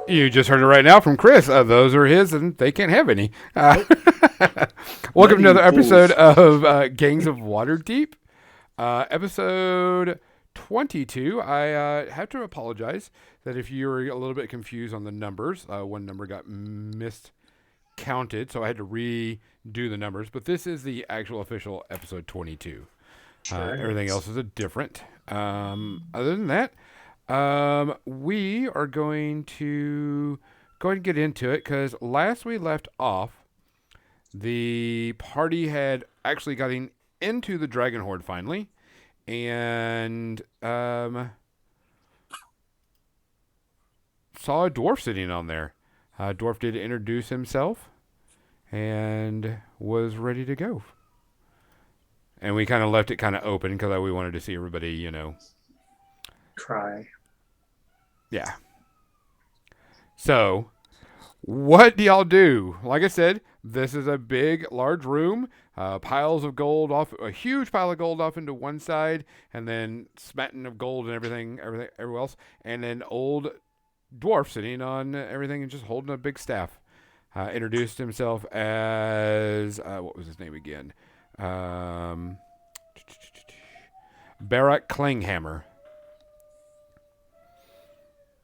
You just heard it right now from Chris. Those are his, and they can't have any. Welcome to another episode of Gangs of Waterdeep, episode 22. I have to apologize that if you were a little bit confused on the numbers, one number got miscounted, so I had to redo the numbers. But this is the actual official episode 22. Everything else is a different. Other than that, we are going to go ahead and get into it because last we left off, the party had actually gotten into the Dragon Horde finally, and saw a dwarf sitting on there. Dwarf did introduce himself and was ready to go. And we kind of left it kind of open because we wanted to see everybody, cry. Yeah. So, what do y'all do? Like I said, this is a big, large room. Piles of gold off, a huge pile of gold off into one side, and then smatting of gold and everything everywhere else, and then old dwarf sitting on everything and just holding a big staff. Introduced himself as what was his name again? Barak Klinghammer.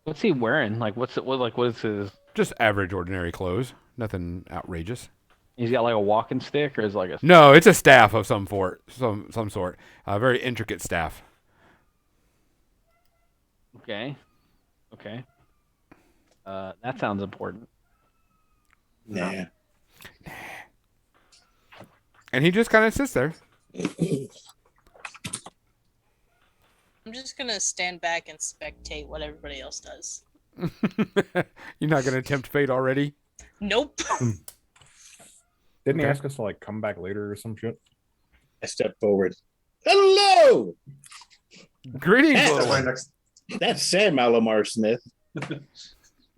What's he wearing? What is his? Just average, ordinary clothes. Nothing outrageous. He's got like a walking stick, or is like a? No, it's a staff of some sort. A very intricate staff. Okay. That sounds important. Nah. And he just kind of sits there. I'm just gonna stand back and spectate what everybody else does. You're not going to tempt fate already? Nope. Didn't he ask us to come back later or some shit? I stepped forward. Hello! Greetings, That's little my one. next. That's Sam Alamar Smith.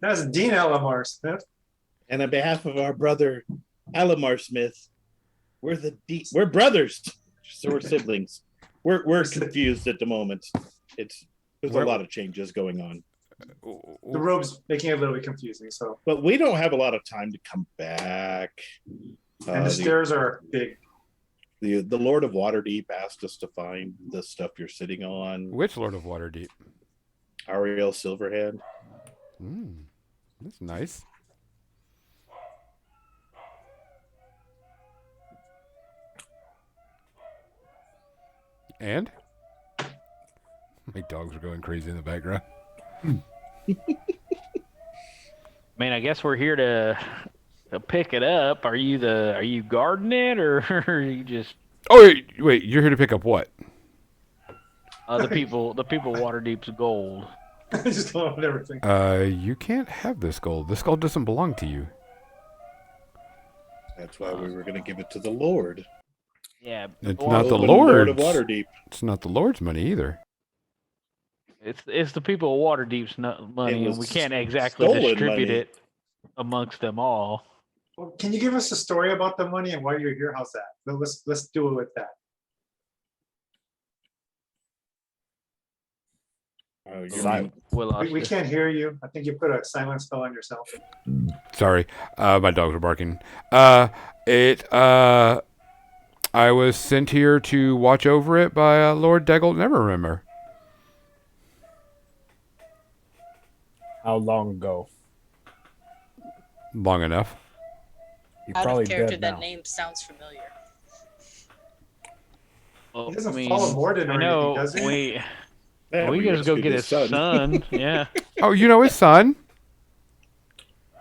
That's Dean Alamar Smith. And on behalf of our brother Alamar Smith, we're brothers. So we're siblings. We're confused at the moment. There's a lot of changes going on. The robe's making it a little bit confusing. So, But we don't have a lot of time to come back. and the stairs are big. The Lord of Waterdeep asked us to find the stuff you're sitting on. Which Lord of Waterdeep? Ariel Silverhand. That's nice. And? My dogs are going crazy in the background. I mean, I guess we're here to pick it up. Are you guarding it, or are you just? Oh, wait, you're here to pick up what? The people Waterdeep's gold. I just don't know everything. You can't have this gold. This gold doesn't belong to you. That's why we were going to give it to the Lord. Yeah, It's well, not the Lord Lord's. of Waterdeep. It's not the Lord's money either. It's the people of Waterdeep's money, It and we was can't exactly stolen distribute money. it amongst them all. Well, can you give us a story about the money and why you're here? How's that? Let's do it with that. You Silent. We can't hear you. I think you put a silent spell on yourself. Sorry, my dogs are barking. I was sent here to watch over it by Lord Deggold Neverremember. How long ago? Long enough. You're Out probably of character, dead that now. name sounds familiar. Well, He doesn't follow Morden or I know anything, does he? we just go get his son. Yeah, Oh, you know his son?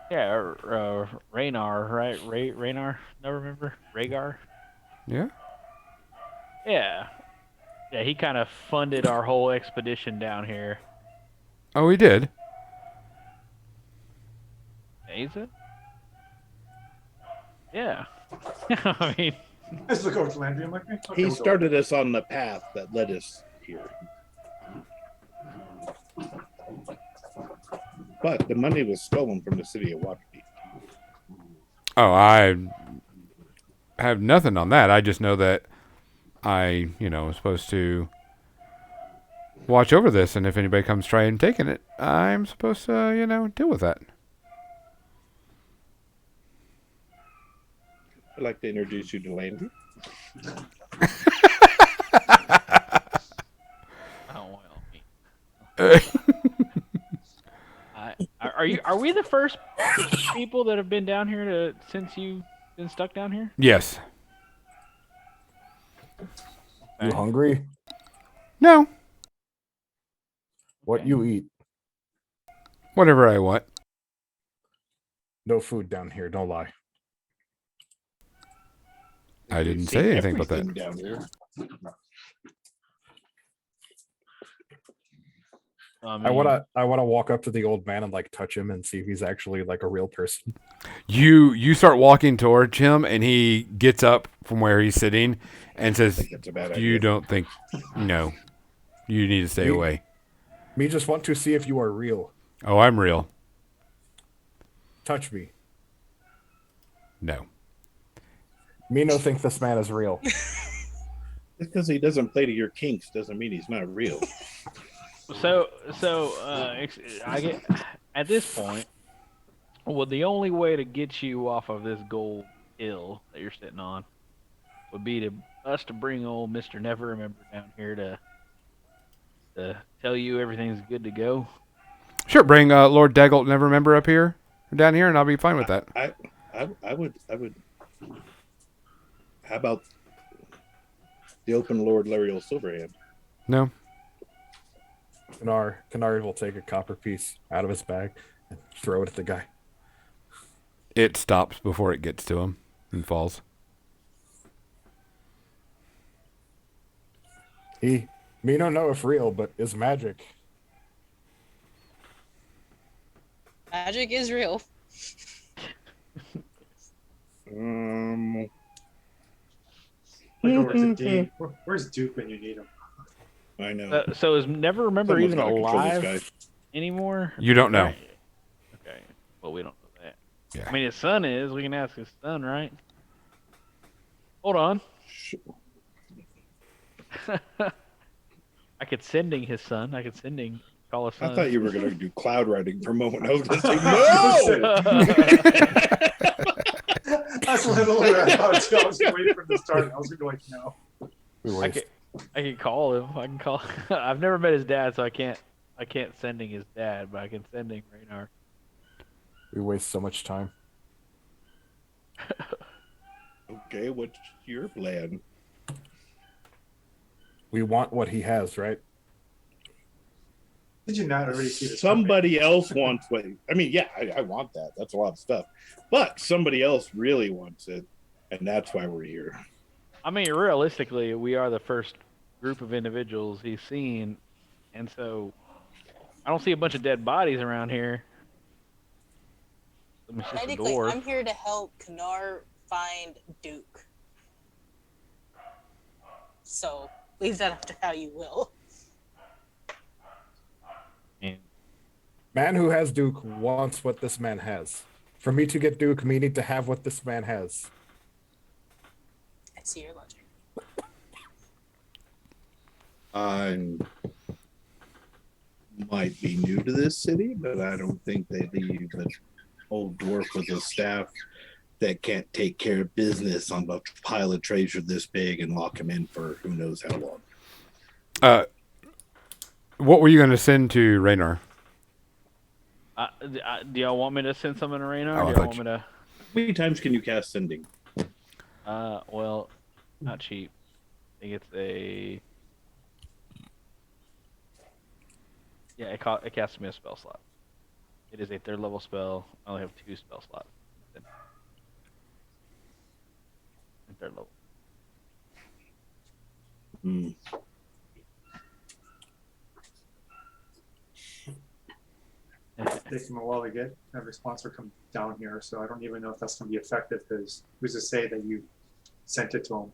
yeah, Raynar, right? Raynar, never remember Rhaegar. Yeah. Yeah, he kind of funded our whole expedition down here. Oh, he did. Is it? Yeah. I mean, I just look over to Landry. I'm like, okay, He we'll go. started us on the path that led us here. But the money was stolen from the city of Waterdeep. Oh, I have nothing on that. I just know that I, was supposed to watch over this, and if anybody comes trying taking it, I'm supposed to, deal with that. I'd like to introduce you to Landry. Oh well. Are we the first people that have been down here since you've been stuck down here? Yes. You Okay. hungry? No. What Okay. you eat? Whatever I want. No food down here. Don't lie. I didn't We've say seen anything about that. everything down here. I wanna walk up to the old man and like touch him and see if he's actually like a real person. You start walking towards him, and he gets up from where he's sitting and I says, think that's a bad "You idea. don't think? No, you need to stay Me- away." Me just want to see if you are real. Oh, I'm real. Touch me. No. Me no think this man is real. Just because he doesn't play to your kinks doesn't mean he's not real. So I get at this point. Well, the only way to get you off of this gold hill that you're sitting on would be to bring old Mister Never Remember down here to tell you everything's good to go. Sure, bring Lord Daggle Never Remember up here, down here, and I'll be fine with that. I would. How about the open Lord Lariel Silverhand? No. Kanar will take a copper piece out of his bag and throw it at the guy. It stops before it gets to him and falls. Me don't know if real, but is magic. Magic is real. Like over to Dean. Where's Duke when you need him? I know. So is Never Remember Someone's even gotta control this alive guy. anymore? You don't know. Right. Okay. Well, we don't know that. Yeah. I mean, his son is. We can ask his son, right? Hold on. I could sending his son. I could call his son. I thought you were going to do cloud writing for a moment. I was going to say no. That's literally what I thought too. I was waiting for him to start. I was gonna be like, no. I can call him. I can call. I've never met his dad, so I can't sending his dad, but I can sending Raynar. We waste so much time. Okay, what's your plan? We want what he has, right? Did you not already see this? Somebody else wants what? I mean, yeah, I want that. That's a lot of stuff. But somebody else really wants it, and that's why we're here. I mean, realistically, we are the first group of individuals he's seen, and so I don't see a bunch of dead bodies around here. It's just a Technically, dwarf. I'm here to help Kanar find Duke. So leave that up to how you will. And Man who has Duke wants what this man has. For me to get Duke, me need to have what this man has. I see your logic. I might be new to this city, but I don't think they leave an old dwarf with a staff that can't take care of business on a pile of treasure this big and lock him in for who knows how long. What were you going to send to Raynar? do y'all want me to send something to Raynar? Oh, I Do y'all thought want me to? How many times can you cast sending? Well, not cheap. I think it's a. Yeah, it casts me a spell slot. It is a 3rd level spell. I only have 2 spell slots. In 3rd level. Hmm. Takes him a while to get a response or come down here, so I don't even know if that's gonna be effective. Because who's to say that you sent it to him?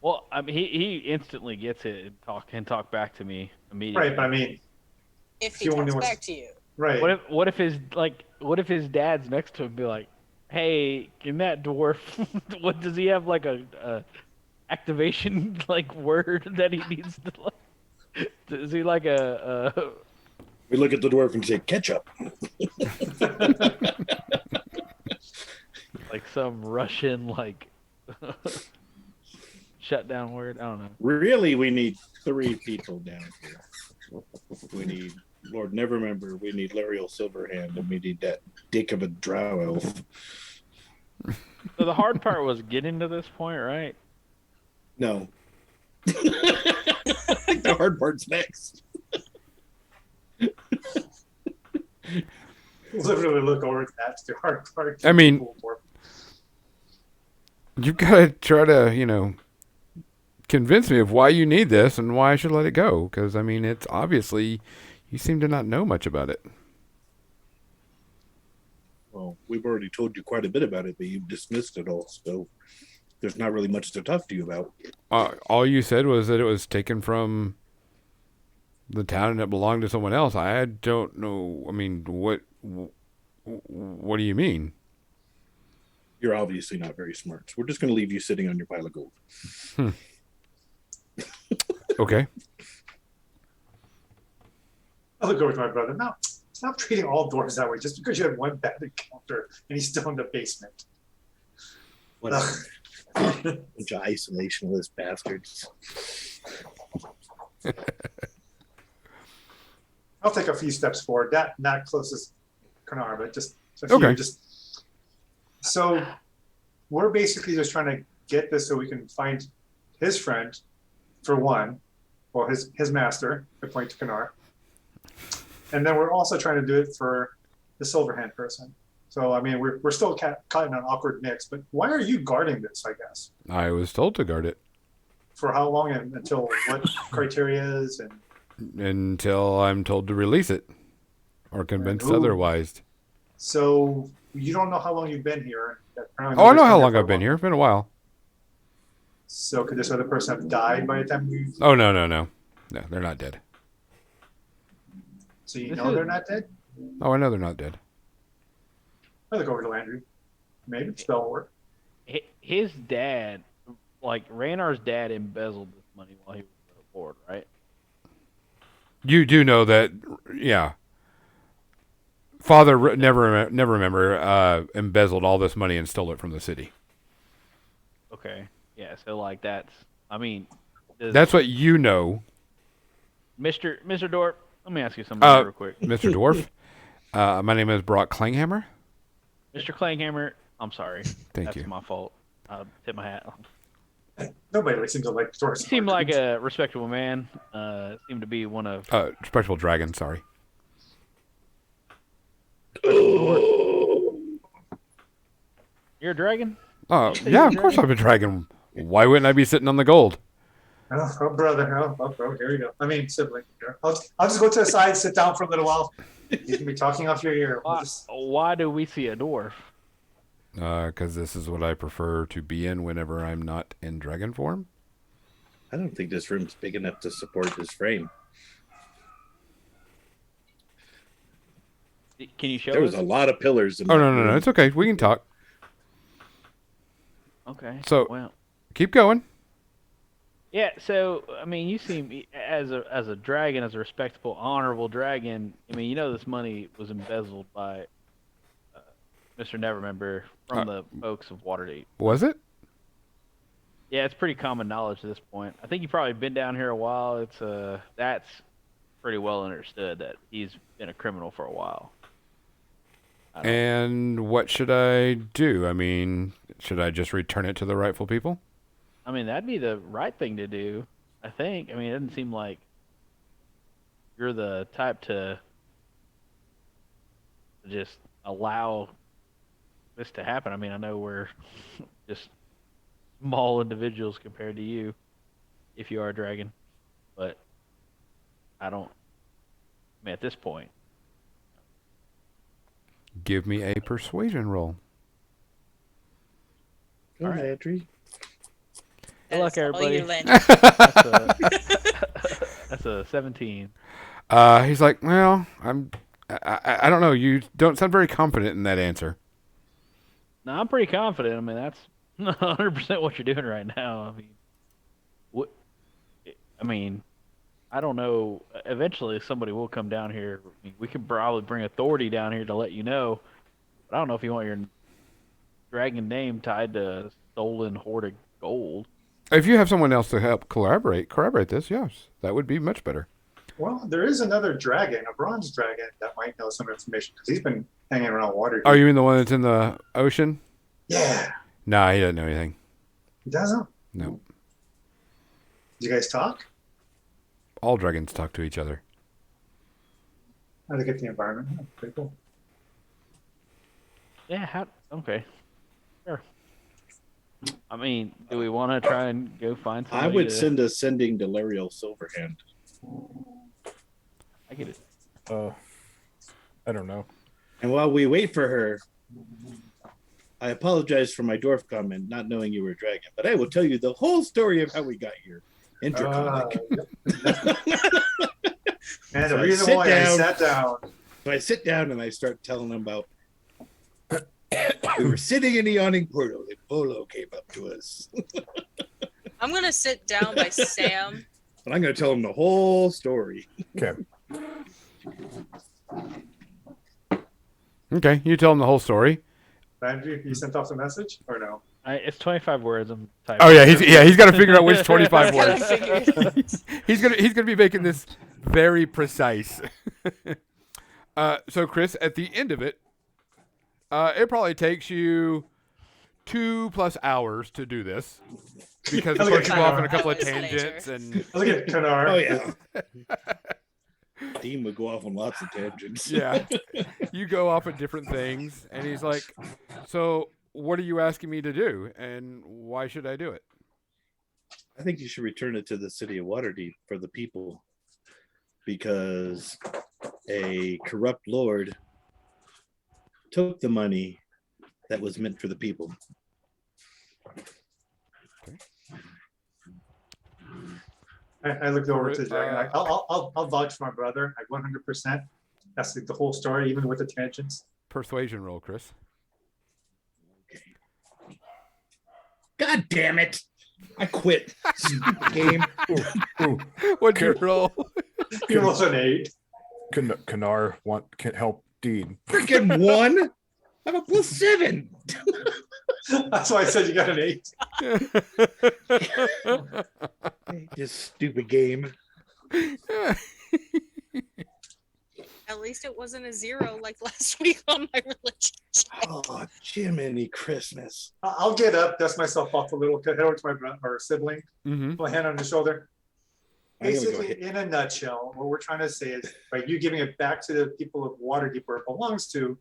Well, I mean, he instantly gets it and talk back to me immediately. Right, but I mean, If He he only talks wants- back to you. right. What if his dad's next to him and be like, hey, can that dwarf? What does he have like a activation like word that he needs to like? Is he like a We look at the dwarf and say, ketchup. like some Russian like shutdown word. I don't know. Really, we need 3 people down here. We need Lord Nevermember, we need Lariel Silverhand, and we need that dick of a drow elf. So the hard part was getting to this point, right? No. The hard part's next. Literally look over at that. The hard part. I mean, you've got to try to, convince me of why you need this and why I should let it go. Because, I mean, it's obviously, you seem to not know much about it. Well, we've already told you quite a bit about it, but you've dismissed it all, so there's not really much to talk to you about. All you said was that it was taken from the town and it belonged to someone else. I don't know. I mean, what do you mean? You're obviously not very smart. So we're just going to leave you sitting on your pile of gold. Okay. I look over to my brother. No, stop treating all dwarves that way. Just because you had one bad encounter and he's still in the basement. What a bunch of isolationist bastards. I'll take a few steps forward. Not closest Kanar, but just a few. Okay. So we're basically just trying to get this so we can find his friend, for one, or his master, I point to Kanar. And then we're also trying to do it for the Silverhand person. So, I mean, we're still caught in an awkward mix, but why are you guarding this, I guess? I was told to guard it. For how long and until what criteria is? And Until I'm told to release it or convinced Ooh. otherwise. so you don't know how long you've been here. Apparently Oh, I know nobody's how been long for a I've been while. here. It's been a while. So could this other person have died by the time you? Oh, no. No, they're not dead. So you This know is- they're not dead? Oh, I know they're not dead. I look over to Landry. Maybe spell will work. His dad, like Raynar's dad, embezzled this money while he was aboard, right? You do know that, yeah. Father never remember embezzled all this money and stole it from the city. Okay. Yeah. So like that's. I mean, That's what you know, Mr. Dorp. Let me ask you something real quick. Mr. Dwarf. My name is Brock Klinghammer. Mr. Klinghammer, I'm sorry. Thank That's you. my fault. I tip my hat. Nobody seems to like dwarves. You seem like a respectable man. Seem to be one of. Respectable dragon, sorry. You're a dragon? Yeah, of course I'm a dragon. Why wouldn't I be sitting on the gold? Oh, brother. Oh, here we go. I mean, sibling. Here. I'll just go to the side, sit down for a little while. You can be talking off your ear. Why do we see a dwarf? Because this is what I prefer to be in whenever I'm not in dragon form. I don't think this room's big enough to support his frame. Can you show There us? was a lot of pillars in Oh, that no. room. It's okay. We can talk. Okay. So- well, Keep going. yeah. So I mean, you seem as a dragon, as a respectable, honorable dragon. I mean, you know this money was embezzled by Mr. Nevermember from the folks of Waterdeep. Was it? Yeah, it's pretty common knowledge at this point. I think you've probably been down here a while. It's that's pretty well understood that he's been a criminal for a while. And what should I do? I mean, should I just return it to the rightful people? I mean, that'd be the right thing to do, I think. I mean, it doesn't seem like you're the type to just allow this to happen. I mean, I know we're just small individuals compared to you, if you are a dragon, but I mean, at this point, Give me a persuasion roll. Go All right. Landry. Good luck, That's all you, everybody. Landry. that's a 17. He's like, well, I don't know. You don't sound very confident in that answer. No, I'm pretty confident. I mean, that's 100% what you're doing right now. I mean, I mean, I don't know. Eventually, somebody will come down here. I mean, we could probably bring authority down here to let you know. But I don't know if you want your dragon name tied to stolen hoarded gold. If you have someone else to help corroborate this, yes, that would be much better. Well, there is another dragon, a bronze dragon, that might know some information because he's been hanging around Waterdeep. Are you in the one that's in the ocean? Yeah. Nah, he doesn't know anything. He doesn't? No. Did you guys talk? All dragons talk to each other. How to get the environment? Oh, pretty cool. Yeah, okay. Sure. I mean, do we want to try and go find somebody? I would send a sending to Lariel Silverhand. I get it. I don't know. And while we wait for her, I apologize for my dwarf comment, not knowing you were a dragon, but I will tell you the whole story of how we got here. Intercomic. And So the I reason sit why I down. sat down. So I sit down and I start telling them about we were sitting in the yawning portal and Polo came up to us. I'm gonna sit down by Sam. And I'm going to tell them the whole story. Okay. Okay, you tell him the whole story. Andrew, you sent off the message or no? It's 25 words. I'm typing. Oh yeah, he's got to figure out which 25 Gotta words. figure it out. He's gonna be making this very precise. So Chris, at the end of it, it probably takes you 2+ hours to do this because of Look course at you go off on a Connor. couple of Hours tangents and Look at Kanar. Oh, yeah. Dean would go off on lots of tangents. yeah, you go off on different things, and he's like, "So what are you asking me to do, and why should I do it?" I think you should return it to the city of Waterdeep for the people because a corrupt lord took the money that was meant for the people. I looked over to the dragon. I'll vouch for my brother. 100%. That's like the whole story, even with the tangents. Persuasion roll, Chris. God damn it. I quit. Game. Ooh, What'd you roll? He rolls an 8. Kanar can help Dean. Freaking 1. I have a +7. That's why I said you got an 8. This stupid game. At least it wasn't a 0 like last week on my religion check. Oh, Jiminy Christmas. I'll get up, dust myself off a little, head over to my brother or sibling, Mm-hmm. put my hand on his shoulder. I'm gonna go Basically, hit- in a nutshell, what we're trying to say is by you giving it back to the people of Waterdeep where it belongs to,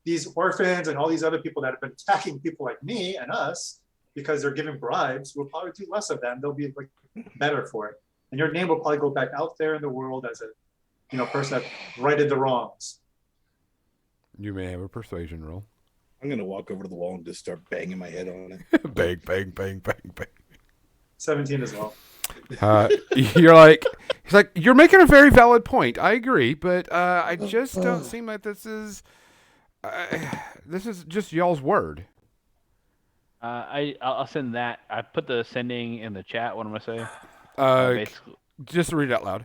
these orphans and all these other people that have been attacking people like me and us because they're giving bribes, we'll probably do less of them. They'll be like better for it. And your name will probably go back out there in the world as a person that righted the wrongs. You may have a persuasion roll. I'm going to walk over to the wall and just start banging my head on it. Bang, bang, bang, bang, bang. 17 as well. You're like, he's like, you're making a very valid point. I agree, but I just don't seem like this is just y'all's word. I'll send that. I put the sending in the chat. What am I saying? Basically, Just read it out loud.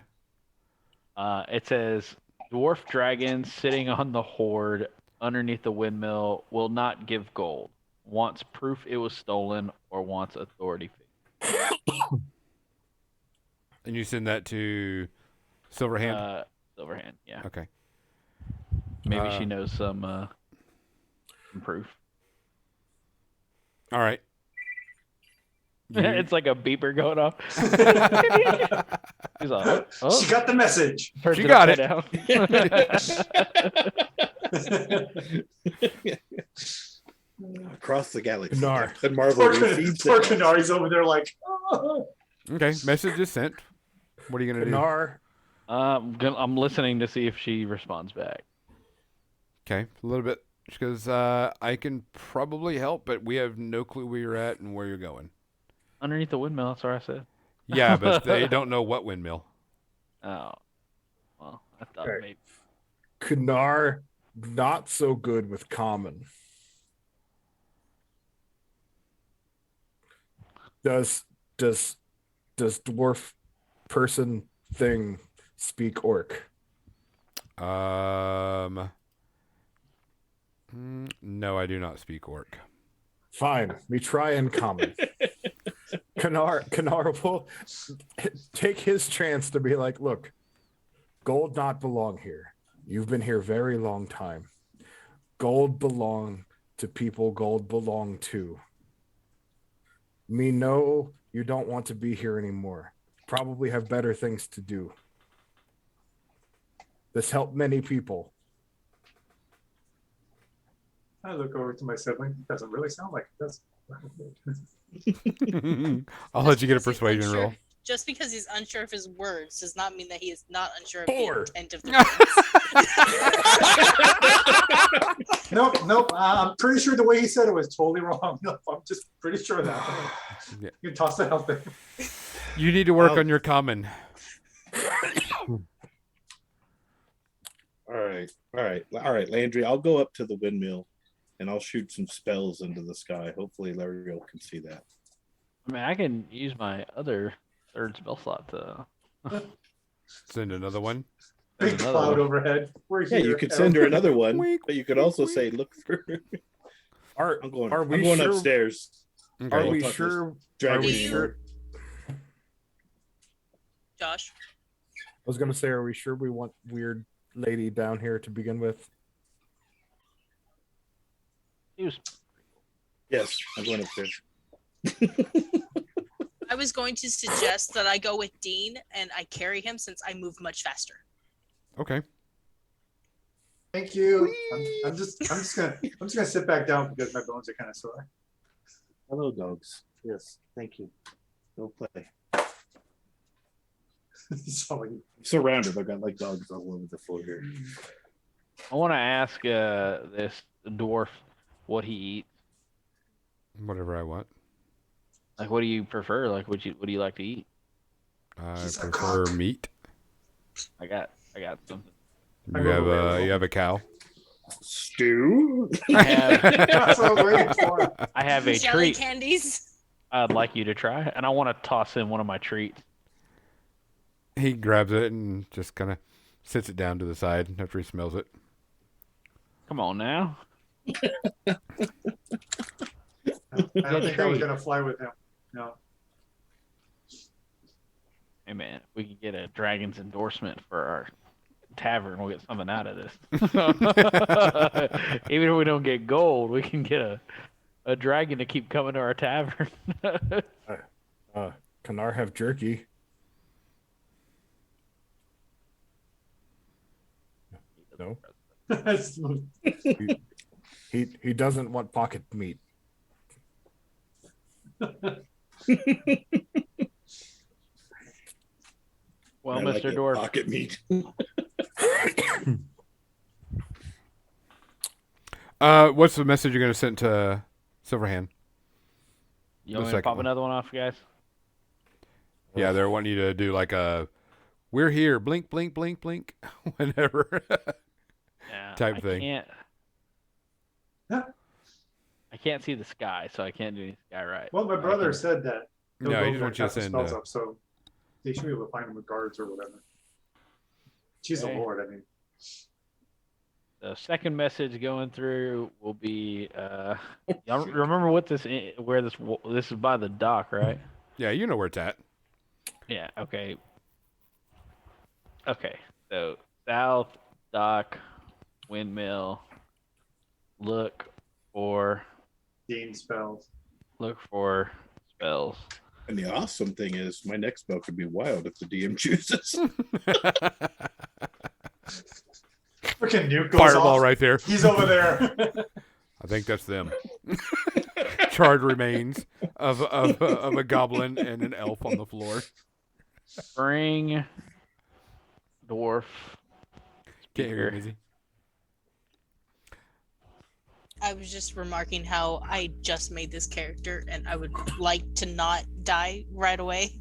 it says dwarf dragon sitting on the hoard underneath the windmill will not give gold. Wants proof it was stolen or wants authority. And you send that to Silverhand? Silverhand, yeah. Okay. Maybe she knows some proof. All right. It's like a beeper going off. He's like, oh, She got the message. turns She got it. upside down. Across the galaxy. Kanar. And Marvel Poor receives poor it. Canari's over there like, oh. Okay. Message is sent. What are you going to do? Kanar, I'm listening to see if she responds back. Okay. A little bit. Because I can probably help, but we have no clue where you're at and where you're going. Underneath the windmill, that's what I said. Yeah, but they don't know what windmill. Oh. Well, I thought Okay. maybe. Kanar, not so good with common. Does dwarf person thing speak orc? No, I do not speak orc. Fine, we try in common. Kanar will take his chance to be like, look, gold not belong here. You've been here very long time. Gold belong to people gold belong to. Me know you don't want to be here anymore. Probably have better things to do. This helped many people. I look over to my sibling. It doesn't really sound like it does. I'll let you get a Just because he's persuasion unsure- roll. Just because he's unsure of his words does not mean that he is not unsure of Four. the intent of the words. Nope. I'm pretty sure the way he said it was totally wrong. No, I'm just pretty sure of that. Yeah. You can toss that out there. You need to work on your common. All right, Landry. I'll go up to the windmill, and I'll shoot some spells into the sky. Hopefully, Lario can see that. I mean, I can use my other third spell slot to. Send another one. Big Another cloud one. overhead. We're Yeah, here. you could send her another one, Wink, but you could wink, also wink. say, "Look for." Are I'm going. Are I'm we going sure- upstairs. Okay. Are Don't we touch this sure? Are dragon we you- anymore. sure? Josh, I was gonna say, are we sure we want weird lady down here to begin with? Use. Yes, I'm going upstairs. I was going to suggest that I go with Dean and I carry him since I move much faster. Okay. Thank you. I'm just gonna sit back down because my bones are kind of sore. Hello, dogs. Yes, thank you. Go play. So, I'm surrounded. I've got like dogs all over the floor here. I want to ask this dwarf what he eats. Whatever I want. Like, what do you prefer? Like, what do you like to eat? I He's a prefer cock. meat. I got something. I You go have over a there. a cow. Stew. I have, That's what I was waiting for. I have a Jelly treat candies. I'd like you to try, and I want to toss in one of my treats. He grabs it and just kind of sits it down to the side after he smells it. Come on now. I don't think that was gonna fly with him. No. Hey man, if we can get a dragon's endorsement for our tavern, we'll get something out of this. Even if we don't get gold, we can get a dragon to keep coming to our tavern. Kanar have jerky? No, he doesn't want pocket meat. Well, I like Mr. it. Dwarf, Pocket meat. What's the message you're going to send to Silverhand? you the want me to second pop one. another one off, guys? Yeah, they're wanting you to do like a, we're here, blink, blink, blink, blink, whenever. Yeah, Type I thing. Can't, Yeah. I can't see the sky, so I can't do any sky right. Well, my I brother can- said that. he'll No, go he just there wants you to and cast the send. spells up, so they should be able to find him with guards or whatever. She's Okay. a lord. I mean, The second message going through will be. Y'all remember what where this is by the dock, right? Yeah, you know where it's at. Yeah. Okay. Okay. So south dock, windmill. Look for Dean spells. spells. And the awesome thing is, my next spell could be wild if the DM chooses. Freaking nuke goes Fireball off. right there. He's over there. I think that's them. Charred remains of a goblin and an elf on the floor. Bring dwarf. Can't hear you, speaker. Mizzy. I was just remarking how I just made this character and I would like to not die right away.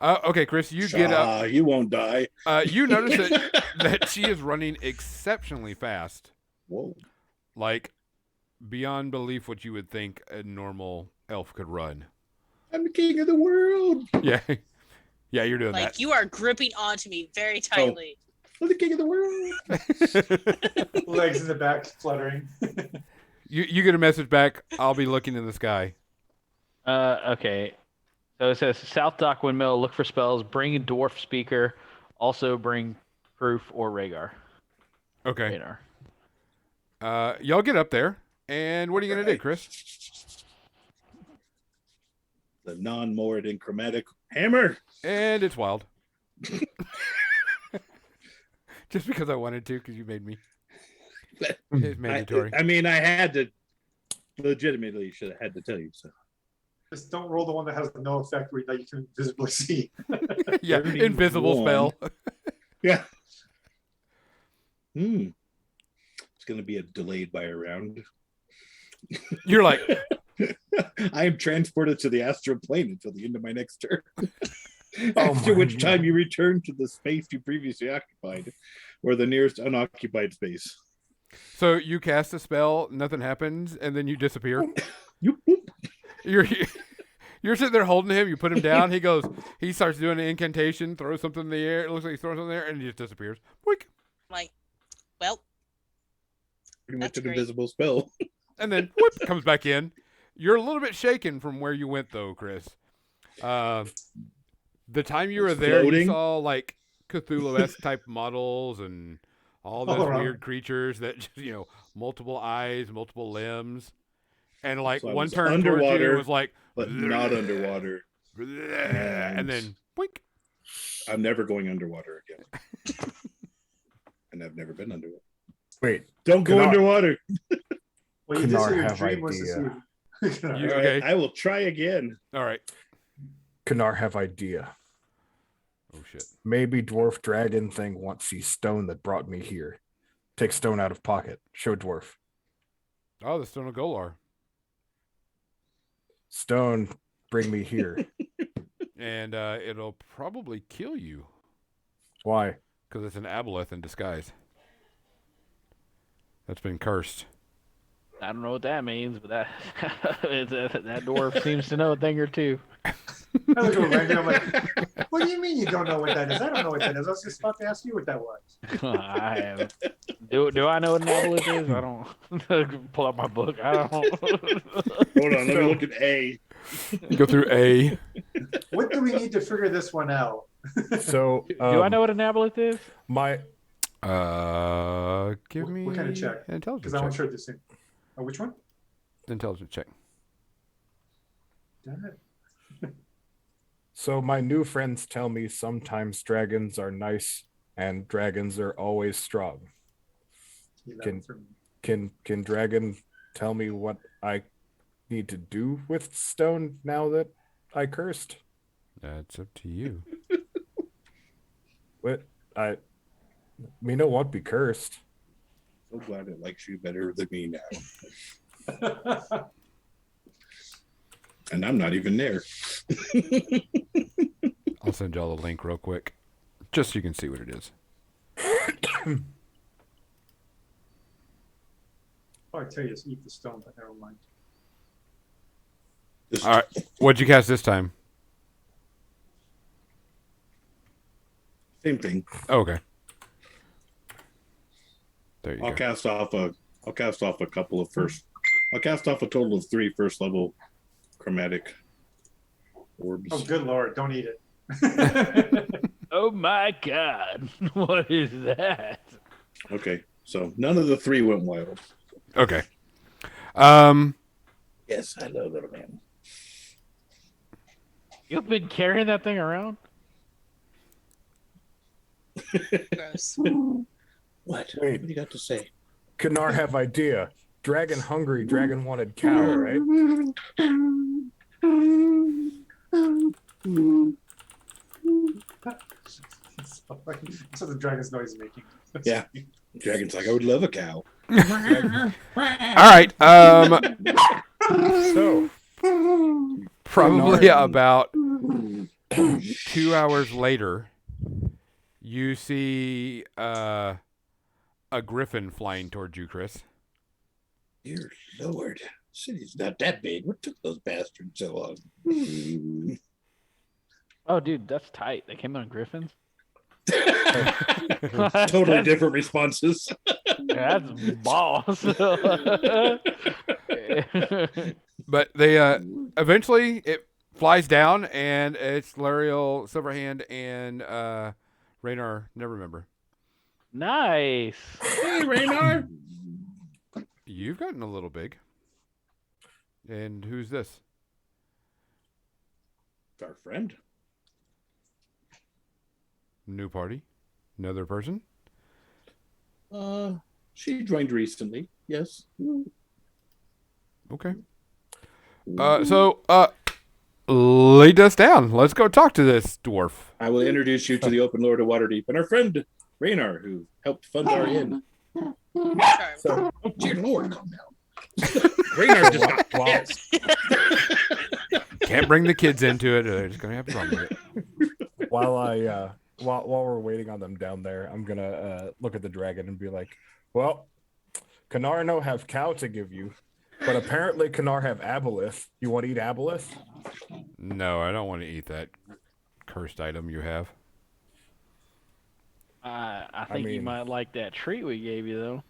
Okay, Chris, you get up. You won't die. You notice that she is running exceptionally fast, Whoa. like beyond belief what you would think a normal elf could run. I'm the king of the world. Yeah, yeah, you're doing Like that. you are gripping onto me very tightly. I'm the king of the world. Legs in the back fluttering. You get a message back. I'll be looking in the sky. Okay. So it says South Dock Windmill. Look for spells. Bring a dwarf speaker. Also bring proof or Rhaegar. Okay. Radar. Y'all get up there, and what are you gonna do, Chris? The non-moored and chromatic hammer. And it's wild. Just because I wanted to, because you made me. It's mandatory. I mean, I had to. Legitimately, should have had to tell you so. Just don't roll the one that has no effect that you can visibly see. Yeah, invisible 31. spell. Yeah. It's going to be delayed by a round. You're like, I am transported to the astral plane until the end of my next turn. Oh After my which God. time you return to the space you previously occupied, or the nearest unoccupied space. so you cast a spell, nothing happens, and then you disappear. Yoop, whoop. You're sitting there holding him. You put him down. He starts doing an incantation, throws something in the air. It looks like he's throwing something in the air, and he just disappears. Boink. Like, well, Pretty much That's an great. invisible spell. And then whoop, comes back in. You're a little bit shaken from where you went, though, Chris. The time you were It's there, floating? you saw like Cthulhu-esque type models and all those All around. weird creatures that just, multiple eyes, multiple limbs, and like So I one was turn towards you underwater, was like, but not underwater. and then boink. I'm never going underwater again. And I've never been underwater. Wait, Don't go Cannot- underwater. Well, you did Kanar say your have dream was to idea. see. You- All right, okay. I will try again. All right. Kanar have idea. Oh shit. Maybe dwarf dragon thing wants see stone that brought me here. Take stone out of pocket. Show dwarf. Oh, the Stone of Golar. Stone, bring me here. And it'll probably kill you Why? because it's an aboleth in disguise. That's been cursed. I don't know what that means, but that that dwarf seems to know a thing or two. I look at Randy, I'm like, what do you mean you don't know what that is? I don't know what that is. I was just about to ask you what that was. I am. Do I know what an aboleth is? I don't. Pull out my book. I don't. Hold on, let me look at A. Go through A. What do we need to figure this one out? So Do I know what an aboleth is? my Give me What kind of check? an intelligence Because I'm check. sure this thing. Oh, which one? Intelligence check. Damn it. So my new friends tell me sometimes dragons are nice and dragons are always strong. Eleven for me. Can dragon tell me what I need to do with stone now that I cursed? That's up to you. What me no won't be cursed. So glad it likes you better than me now. And I'm not even there. I'll send y'all a link real quick, just so you can see what it is. Oh, I tell you, just eat the stone, but never mind. Just- All right, what'd you cast this time? Same thing. Oh, okay. There you I'll go. cast off a couple of first. I'll cast off a total of 3 first level chromatic orbs. Oh, good lord, don't eat it. Oh my god! What is that? Okay, so none of the 3 went wild. Okay. Yes, I love little man. You've been carrying that thing around? gross. What? Wait. What do you got to say? Kanar have idea. Dragon hungry, dragon wanted cow, right? So the dragon's noise is making. Yeah. Dragon's like, I would love a cow. All right. So Probably Bernard. about 2 hours later, you see a griffin flying towards you, Chris. Dear Lord, city's not that big. What took those bastards so long? Oh, dude, that's tight. They came on griffins. Totally different responses. That's boss. But they eventually it flies down, and it's Lariel, Silverhand, and Raynar. Never remember. Nice. Hey, Raynar. You've gotten a little big. And who's this? It's our friend. New party? Another person? She joined recently. Yes. Okay. So lead us down. Let's go talk to this dwarf. I will introduce you to the Open Lord of Waterdeep and our friend Raynar, who helped fund our inn. Charmed. So Oh, dear Lord, calm down. Raynar just got while, Can't bring the kids into it. They're just gonna have fun with it. while we're waiting on them down there, I'm gonna look at the dragon and be like, "Well, Kanar no have cow to give you, but apparently Kanar have aboleth. You want to eat aboleth?" No, I don't want to eat that cursed item you have. I think you mean- might like that treat we gave you, though.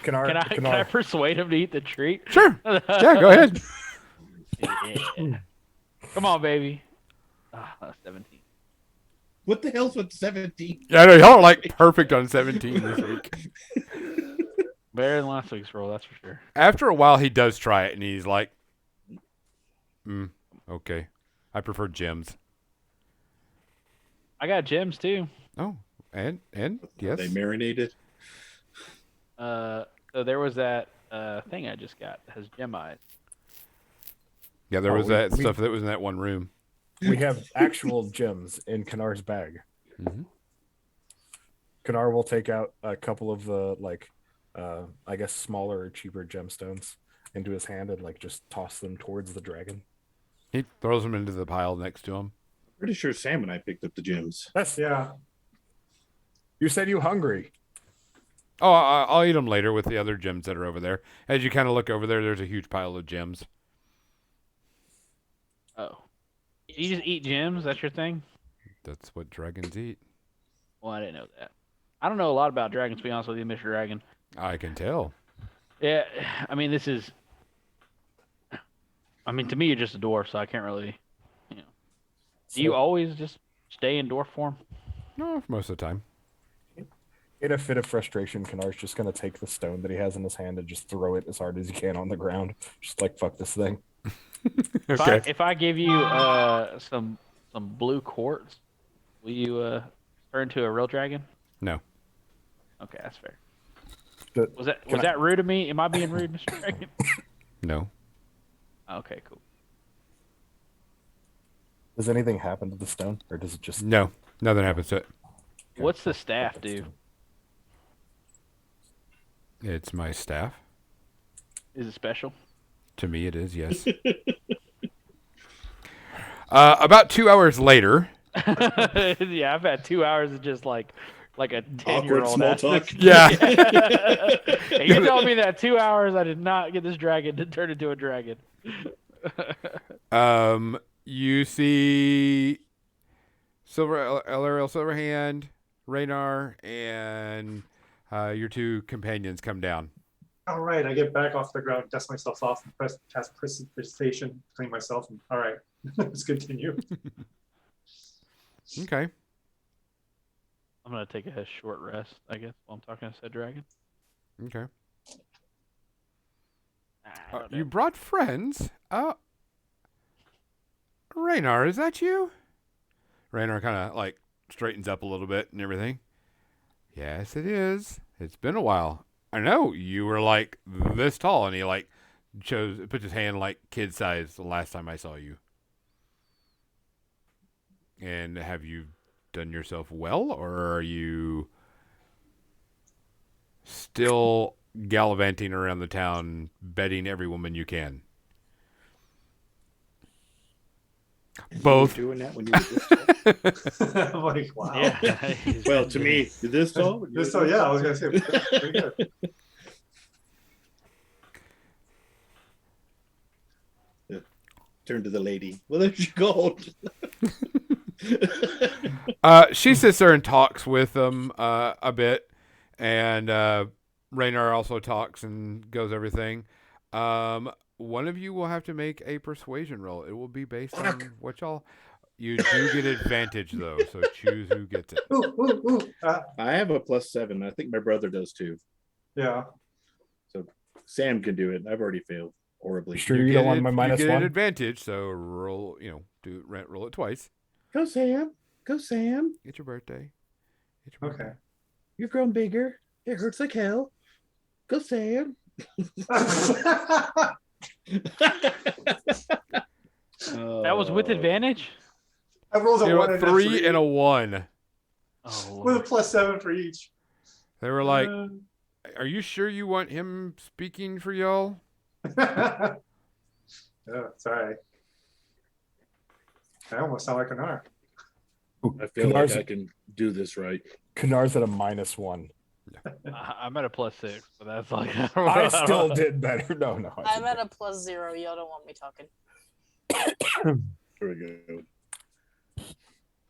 Kanar, Can I Kanar, persuade him to eat the treat? Sure. Yeah, go ahead. Yeah. Come on, baby. 17. What the hell's with 17? Yeah, I know y'all are like perfect on 17 this week. Better than last week's roll, that's for sure. After a while, he does try it, and he's like, okay. I prefer gems. I got gems too. Oh, and yes. They marinated. So there was that thing I just got that has gem eyes. Yeah, there Oh, was we- that we- stuff that was in that one room. we have actual gems in Kanar's bag. Mhm. Kanar will take out a couple of the I guess smaller or cheaper gemstones into his hand and like just toss them towards the dragon. He throws them into the pile next to him. Pretty sure Sam and I picked up the gems. That's Yeah. You said you hungry. Oh, I'll eat them later with the other gems that are over there. As you kind of look over there, there's a huge pile of gems. Oh. You just eat gems? That's your thing? That's what dragons eat. Well, I didn't know that. I don't know a lot about dragons, to be honest with you, Mr. Dragon. I can tell. Yeah, I mean, to me, you're just a dwarf, so I can't really, Do you always just stay in dwarf form? No, most of the time. In a fit of frustration, Kanar's just gonna take the stone that he has in his hand and just throw it as hard as he can on the ground. Just like fuck this thing. Okay. If I give you some blue quartz, will you turn into a real dragon? No. Okay, that's fair. But Was can I- that rude of me? Am I being rude, Mr. Dragon? No. Okay, cool. Does anything happen to the stone, or does it just? No. Nothing happens to it. What's the staff do? It's my staff. Is it special? To me, it is, yes. About 2 hours later. Yeah, I've had 2 hours of just like a 10-year-old Awkward small talk. Yeah. And you're telling me that 2 hours I did not get this dragon to turn into a dragon. You see Elariel Silverhand, Raynar, and your two companions come down. All right, I get back off the ground, dust myself off, and cast precipitation, clean myself. And, all right, let's continue. Okay. I'm gonna take a short rest, I guess, while I'm talking to said dragon. Okay. I don't You know. brought friends. Raynar, is that you? Raynar kind of like straightens up a little bit and everything. Yes, it is. It's been a while. I know you were like this tall, and he like puts his hand like kid size the last time I saw you. And have you done yourself well, or are you still gallivanting around the town, bedding every woman you can? Both. You were doing that when you were this tall? I'm like, wow. Yeah. he's Well, been to doing- me, you're this tall. So yeah, I was gonna say pretty good. Turn to the lady. Well, there's your gold. She sits there and talks with them a bit, and Raynar also talks and goes everything. One of you will have to make a persuasion roll. It will be based on what y'all. You do get advantage though, so choose who gets it. Ooh, ooh, ooh. I have a +7. I think my brother does too. Yeah. So Sam can do it. I've already failed horribly. Sure you don't want my You get an -1? advantage, so roll. Roll it twice. Go Sam. Go Sam. It's your birthday. It's your birthday. Okay. You've grown bigger. It hurts like hell. Go Sam. That was with advantage. I rolled a You know 1 what? and a 3 and a 1. Oh, with a Lord. +7 for each. They were like, "Are you sure you want him speaking for y'all?" Oh, sorry. I almost sound like an R. I feel Knar's, like I can do this right. Knar's at a -1. I'm at a +6, but that's like I still did better. No. I'm at a +0. Y'all don't want me talking. Here we go.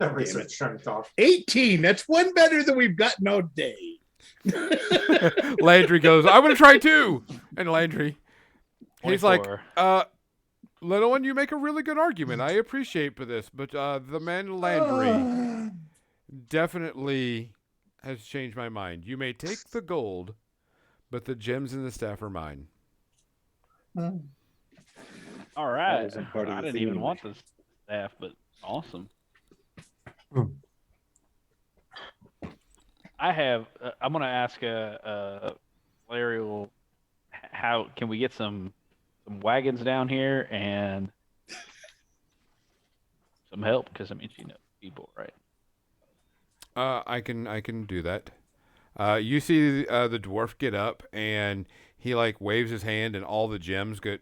Everybody Damn it. starts trying to talk. 18. That's one better than we've gotten all day. Landry goes, "I want to try too." And Landry, he's like, 24. "Little one, you make a really good argument. I appreciate for this, but the man Landry definitely has changed my mind. You may take the gold, but the gems and the staff are mine." All right. wasn't part of I the didn't thing even anyway. want this staff, but awesome. I have. I'm gonna ask Larry. How can we get some wagons down here and some help? Because I mean, she knows people, right? I can do that. You see the dwarf get up and he like waves his hand and all the gems get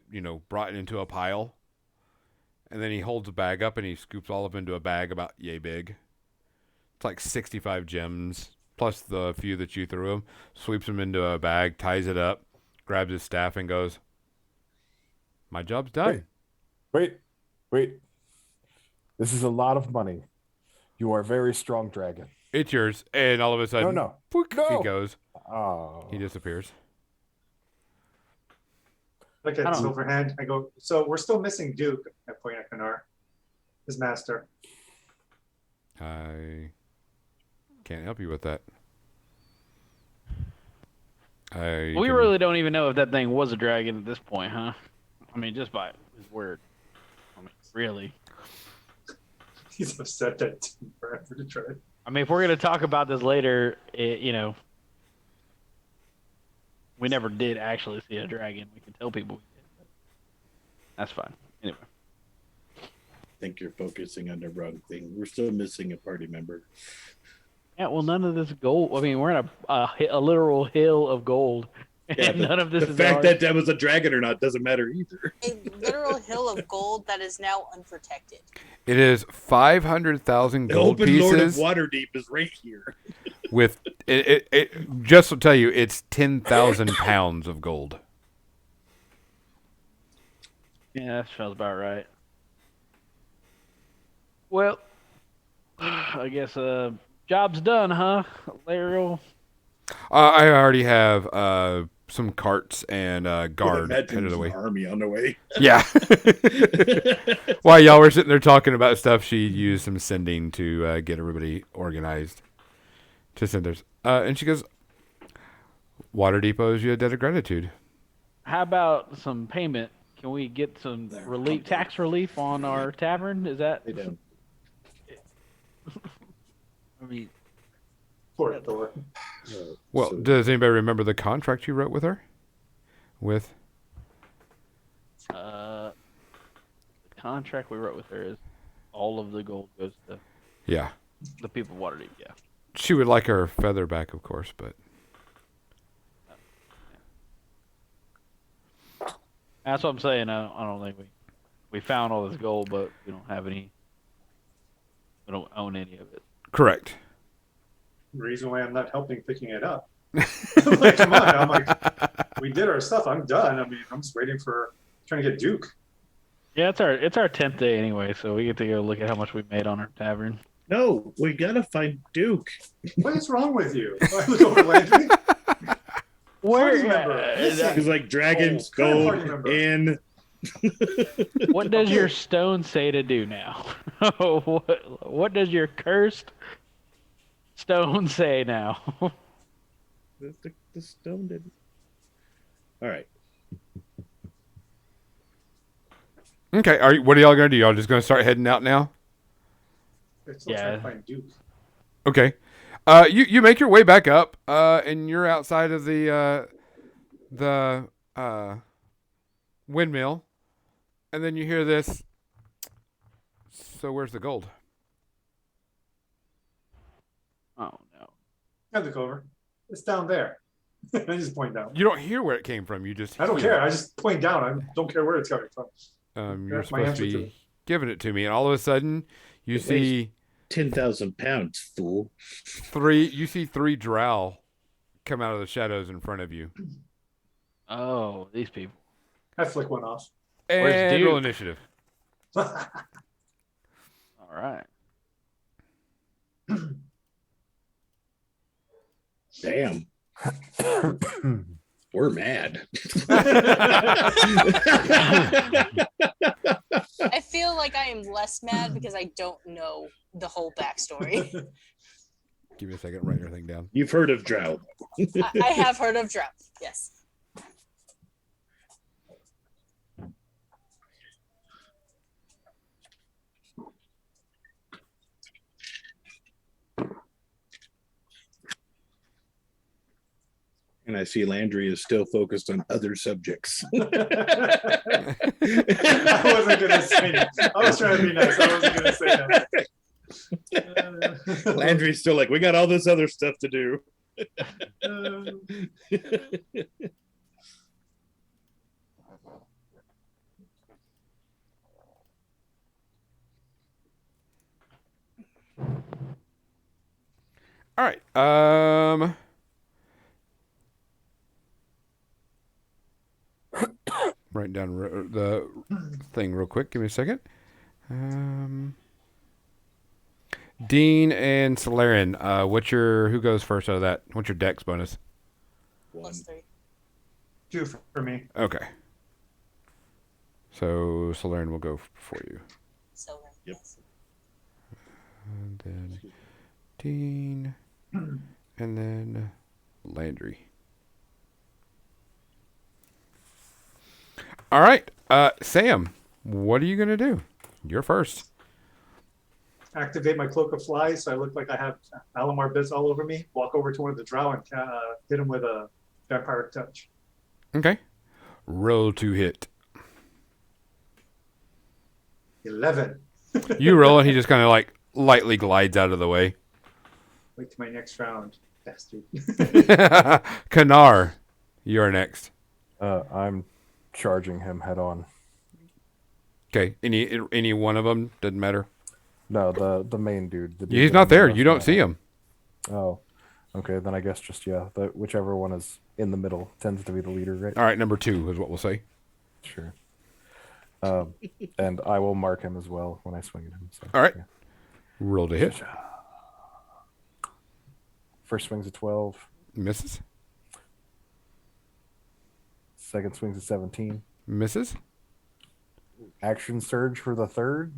brought into a pile, and then he holds a bag up and he scoops all of them into a bag about yay big. It's like 65 gems plus the few that you threw him. Sweeps them into a bag, ties it up, grabs his staff and goes, "My job's done." Wait. This is a lot of money. You are a very strong dragon. It's yours. And all of a sudden, No. poof, No. he goes. Oh. He disappears. Look I at don't- Silverhand. I go, so we're still missing Duke. I point at Kanar, his master. I can't help you with that. We really don't even know if that thing was a dragon at this point, huh? I mean, just by his word. I mean, really. He's upset that it took forever to try. I mean, if we're gonna talk about this later, we never did actually see a dragon. We can tell people we did. But that's fine. Anyway. I think you're focusing on the wrong thing. We're still missing a party member. Yeah, well, none of this gold. I mean, we're in a literal hill of gold, and none of this The is fact ours. that that was a dragon or not doesn't matter either. A literal hill of gold that is now unprotected. It is 500,000 The gold open lord of pieces Waterdeep is right here. with it. Just to tell you, it's 10,000 pounds of gold. Yeah, that sounds about right. Well, I guess job's done, huh, Lariel? I already have some carts and guard That headed team's away. an army on the way. Yeah. While y'all were sitting there talking about stuff, she used some sending to get everybody organized to senders. And she goes, "Waterdeep owes you a debt of gratitude." How about some payment? Can we get some relief, tax relief on our tavern? Is that? They don't. I mean, Poor Thor. Well, So- does anybody remember the contract you wrote with her? With the contract we wrote with her is all of the gold goes to yeah, the people of Waterdeep. Yeah. she would like her feather back, of course, but That's what I'm saying. I don't think we found all this gold, but we don't have any. We don't own any of it. correct. The reason why I'm not helping picking it up. I'm like, come on. I'm like, we did our stuff. I'm done. I mean, I'm just waiting for trying to get Duke. Yeah, it's our 10th day anyway, so we get to go look at how much we made on our tavern. No, we gotta find Duke. What is wrong with you? I look over Landry. Party member. Listen. He's like dragons, Current gold, party member. in. What does Okay. your stone say to do now? what does your cursed stone say now? The stone did. All right. Okay. What are y'all gonna do? Y'all just gonna start heading out now? They're still trying to find Duke. Okay. You make your way back up, and you're outside of the windmill, and then you hear this. So where's the gold? Oh no. I look over. It's down there. I just point down. You don't hear where it came from. You just I don't hear care. it. I just point down. I don't care where it's coming from. You're That's my supposed answer to to be it. giving it to me, and all of a sudden, you It weighs- see 10,000 pounds, fool. three. You see three drow come out of the shadows in front of you, Oh, these people. I flick one off. Where's and roll Duke? initiative. All right. Damn. We're mad. I feel like I am less mad because I don't know the whole backstory. Give me a second. Write everything down. You've heard of drought. I have heard of drought. Yes. And I see Landry is still focused on other subjects. I wasn't gonna say that. I was trying to be nice. I wasn't gonna say that. Landry's still like, we got all this other stuff to do. All right. Write down the thing real quick. Give me a second. Dean and Solarian. Who goes first out of that? What's your dex bonus? One. +3. 2 for me. Okay. So Solarian will go for you. So Yep. yes. And then Dean. And then Landry. All right. Sam, what are you going to do? You're first. Activate my cloak of flies so I look like I have Alamar bits all over me. Walk over to one of the drow and hit him with a vampire touch. Okay. Roll to hit. 11. You roll and he just kind of like lightly glides out of the way. Wait to my next round, bastard. Kanar, you're next. I'm charging him head on. Okay. Any one of them doesn't matter. No, the main dude. The dude He's that not I'm there. left You don't at. see him. Oh, okay. Then I guess just whichever one is in the middle tends to be the leader, right? All right. Number 2 is what we'll say. Sure. And I will mark him as well when I swing at him. So, All right. yeah. Roll to hit. First swing's a 12. Misses. Second swing's a 17. Misses. Action surge for the third.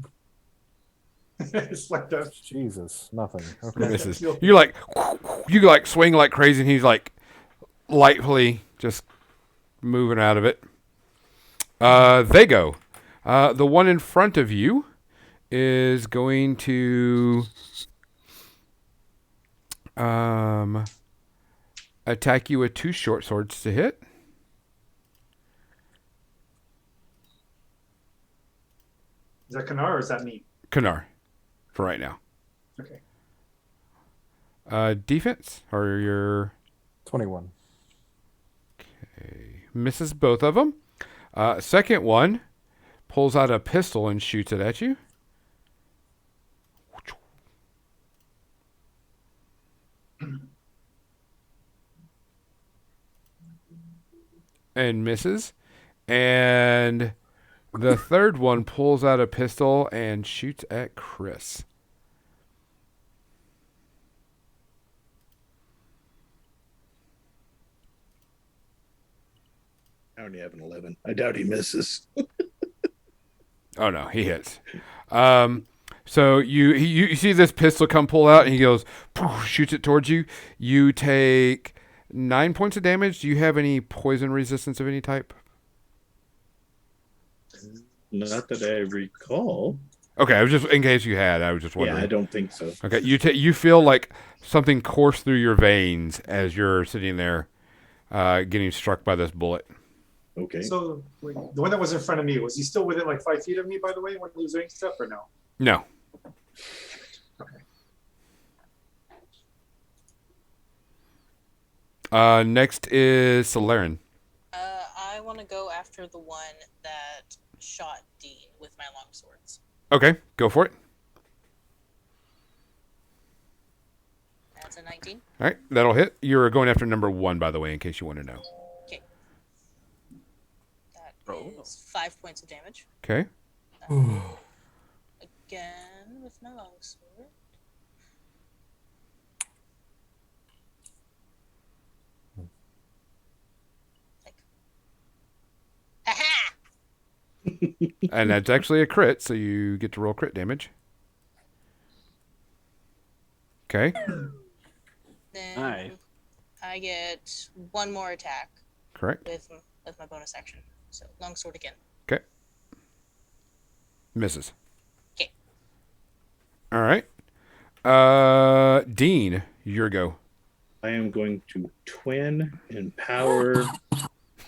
It's like that. Jesus, nothing. Okay. Misses. You like swing like crazy, and he's like lightly just moving out of it. They go. The one in front of you is going to attack you with 2 short swords to hit. Is that Kanar or is that me? Kanar, for right now. Okay. Defense or your 21. misses both of them. Second one pulls out a pistol and shoots it at you. And misses. And The third one pulls out a pistol and shoots at Chris. I only have an 11. I doubt he misses. Oh no, he hits. So you see this pistol come pull out, and he goes, poof, shoots it towards you. You take 9 points of damage. Do you have any poison resistance of any type? Not that I recall. Okay, I was just in case you had. I was just Yeah, wondering. I don't think so. Okay, you feel like something course through your veins as you're sitting there, getting struck by this bullet. Okay. So wait, the one that was in front of me, was he still within like 5 feet of me, by the way, when he was doing stuff, or no? No. Next is Solaren. I want to go after the one that shot Dean with my long swords. Okay, go for it. That's a 19. All right, that'll hit. You're going after number 1, by the way, in case you want to know. Okay. That is 5 points of damage. Okay. Again with my long sword. Like, aha! And that's actually a crit, so you get to roll crit damage. Okay. Then Nice. I get one more attack Correct. with my bonus action. So long sword again. Okay. Misses. Okay. All right. Dean, your go. I am going to twin and power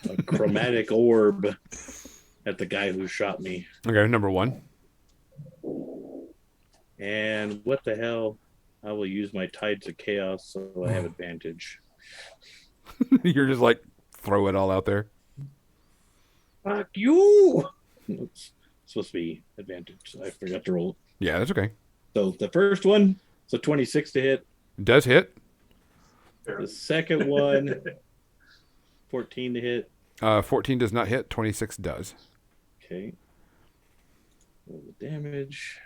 a chromatic orb at the guy who shot me. Okay, number 1. And what the hell? I will use my Tides of Chaos so I have advantage. You're just like, throw it all out there. Fuck you! It's supposed to be advantage. I forgot to roll. Yeah, that's okay. So the first one, so 26 to hit. Does hit. The second one, 14 to hit. 14 does not hit. 26 does. Okay. Roll the damage.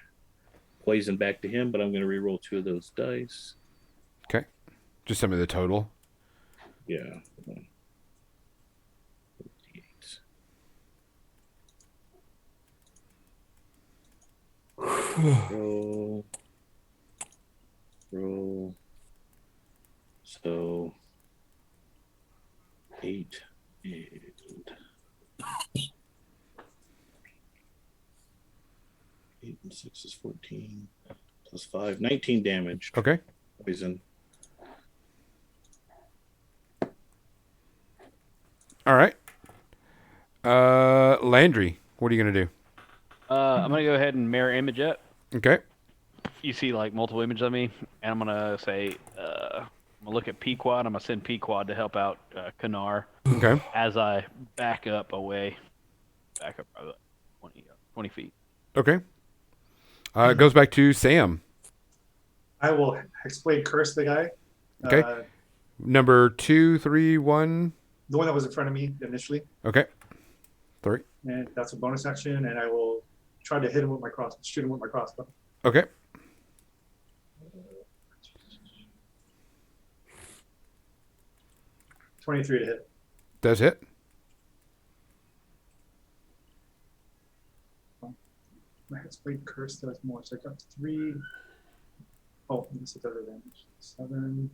Poison back to him, but I'm going to re-roll 2 of those dice. Okay. Just some of the total. Yeah. Roll. Roll. So 8 and 8 and 6 is 14 plus 5, 19 damage. Okay. Poison. All right. Landry, what are you going to do? I'm gonna go ahead and mirror image it. Okay. You see like multiple images of me, and I'm gonna say, I'm gonna look at Pequod. I'm gonna send Pequod to help out Kanar Okay. as I back up away, probably 20 feet. Okay. It goes back to Sam. I will explain curse the guy. Okay. Number 2, 3, 1. The one that was in front of me initially, Okay. 3. and that's a bonus action, and I will try to hit him with my shoot him with my crossbow. Okay. $23 to hit. Does hit. My Hexblade curse does more, so I got 3. Oh, this is other damage. 7.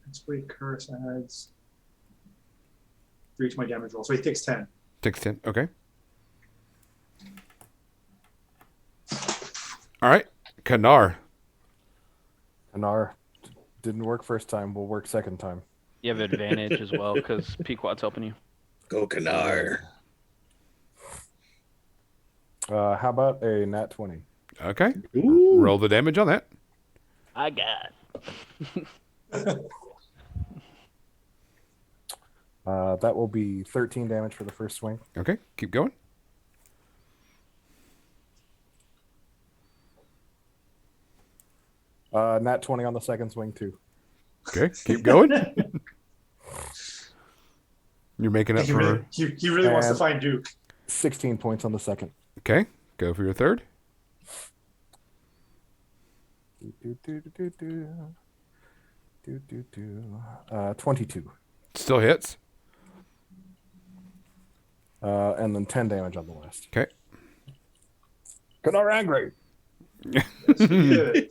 Hexblade curse adds 3 to my damage roll, so he takes 10. Takes 10. Okay. All right. Kanar. Anar, didn't work first time. Will work second time. You have advantage as well because Pequod's helping you. Go Kanar. How about a nat 20? Okay. Ooh. Roll the damage on that. I got. That will be 13 damage for the first swing. Okay. Keep going. Nat 20 on the second swing too. Okay. Keep going. You're making up He for. really wants to And- find Duke. 16 points on the second. Okay, go for your third. 22. Still hits. And then 10 damage on the last. Okay. Canar angry. Good.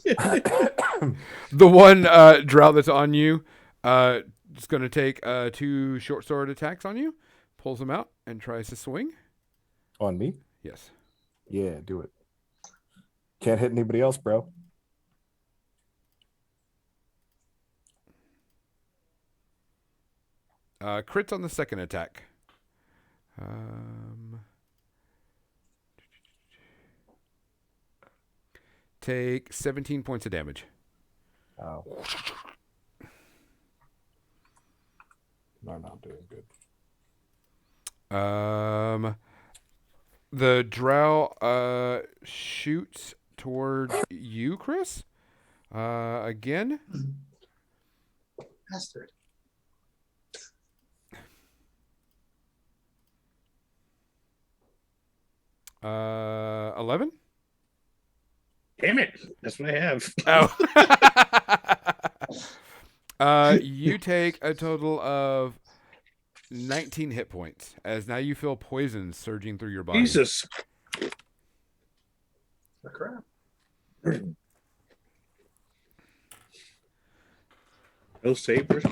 The one drought that's on you is going to take 2 short sword attacks on you. Pulls them out and tries to swing. On me? Yes. Yeah, do it. Can't hit anybody else, bro. Crits on the second attack. Take 17 points of damage. Oh. No, not doing good. The drow shoots towards you, Chris. Again. Bastard. Uh, 11. Damn it. That's what I have. Oh. You take a total of 19 hit points as now you feel poison surging through your body. Jesus. The crap. No savers.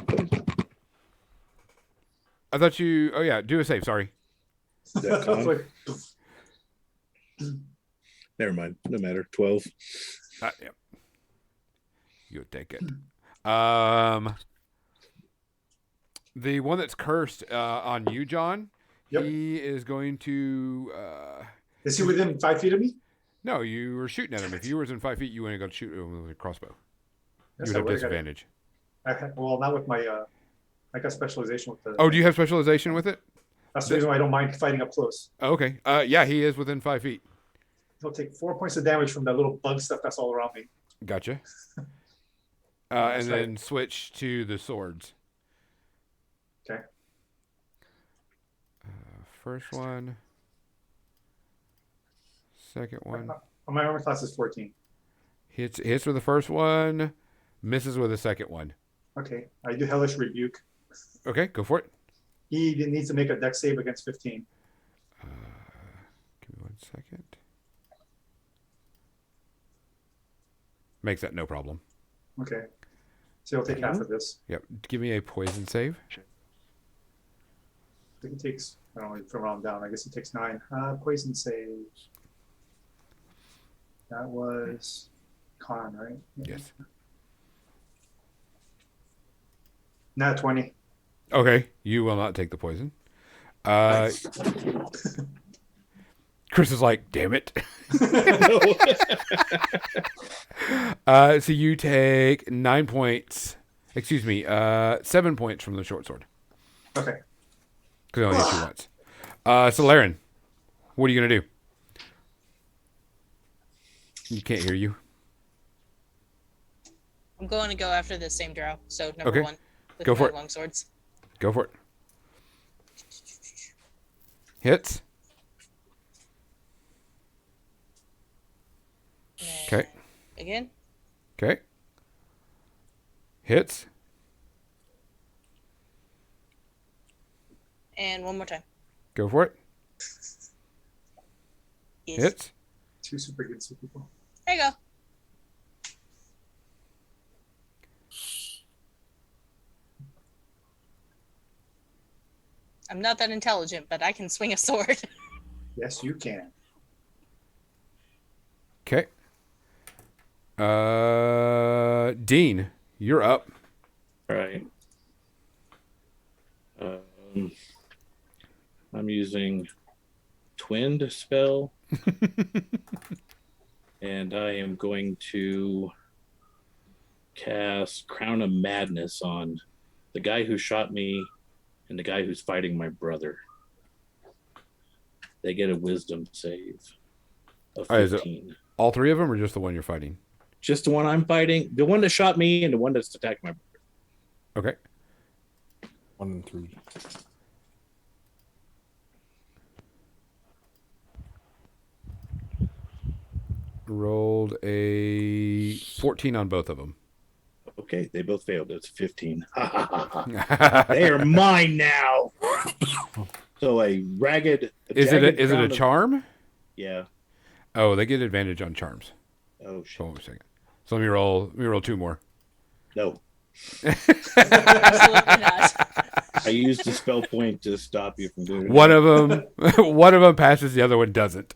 I thought you. Oh yeah, do a save. Sorry. That I was like, Never mind. No matter. 12. Yeah. You'll take it. The one that's cursed on you, John. Yep. He is going to. is he within 5 feet of me? No, you were shooting at him. If you were within 5 feet, you wouldn't go shoot him with a crossbow. Yes, You I would have would've got it. disadvantage. Well, not with my. I got specialization with the. Oh, do you have specialization with it? That's the reason why I don't mind fighting up close. Oh, okay. Yeah, he is within 5 feet. He'll take 4 points of damage from that little bug stuff that's all around me. Gotcha. That's And right. then switch to the swords. Okay. First one. Second one. My armor class is 14. Hits with the first one. Misses with the second one. Okay. I do Hellish Rebuke. Okay, go for it. He needs to make a dex save against 15. Give me 1 second. Makes that no problem. Okay. So he'll take half of this. Yep. Give me a poison save. I think he takes, I don't know, from round down. I guess he takes 9. Poison save. That was con, right? Yes. Nat 20. Okay, you will not take the poison. Chris is like, damn it. So you take 9 points. Excuse me, 7 points from the short sword. Okay. Because it only hit you once. So Laren, what are you gonna do? You can't hear you. I'm going to go after the same drow. So number Okay. 1 with Go my for it. long swords. Go for it. Hits. Okay. Again. Okay. Hits. And one more time. Go for it. Yes. Hits. 2 super good super people. There you go. I'm not that intelligent, but I can swing a sword. Yes, you can. Okay. Dean, you're up. Right. I'm using Twinned spell. And I am going to cast Crown of Madness on the guy who shot me and the guy who's fighting my brother. They get a wisdom save of Is it 15. all three of them, or just the one you're fighting? Just the one I'm fighting, the one that shot me and the one that's attacked my brother. Okay. 1 and 3. Rolled a 14 on both of them. Okay, they both failed. It's 15. They are mine now. So a ragged. Is jagged it crown a of- charm? Yeah. Oh, they get advantage on charms. Oh shit. Hold on a second. So let me roll 2 more. No. Absolutely not. I used a spell point to stop you from doing it. One of them passes, the other one doesn't.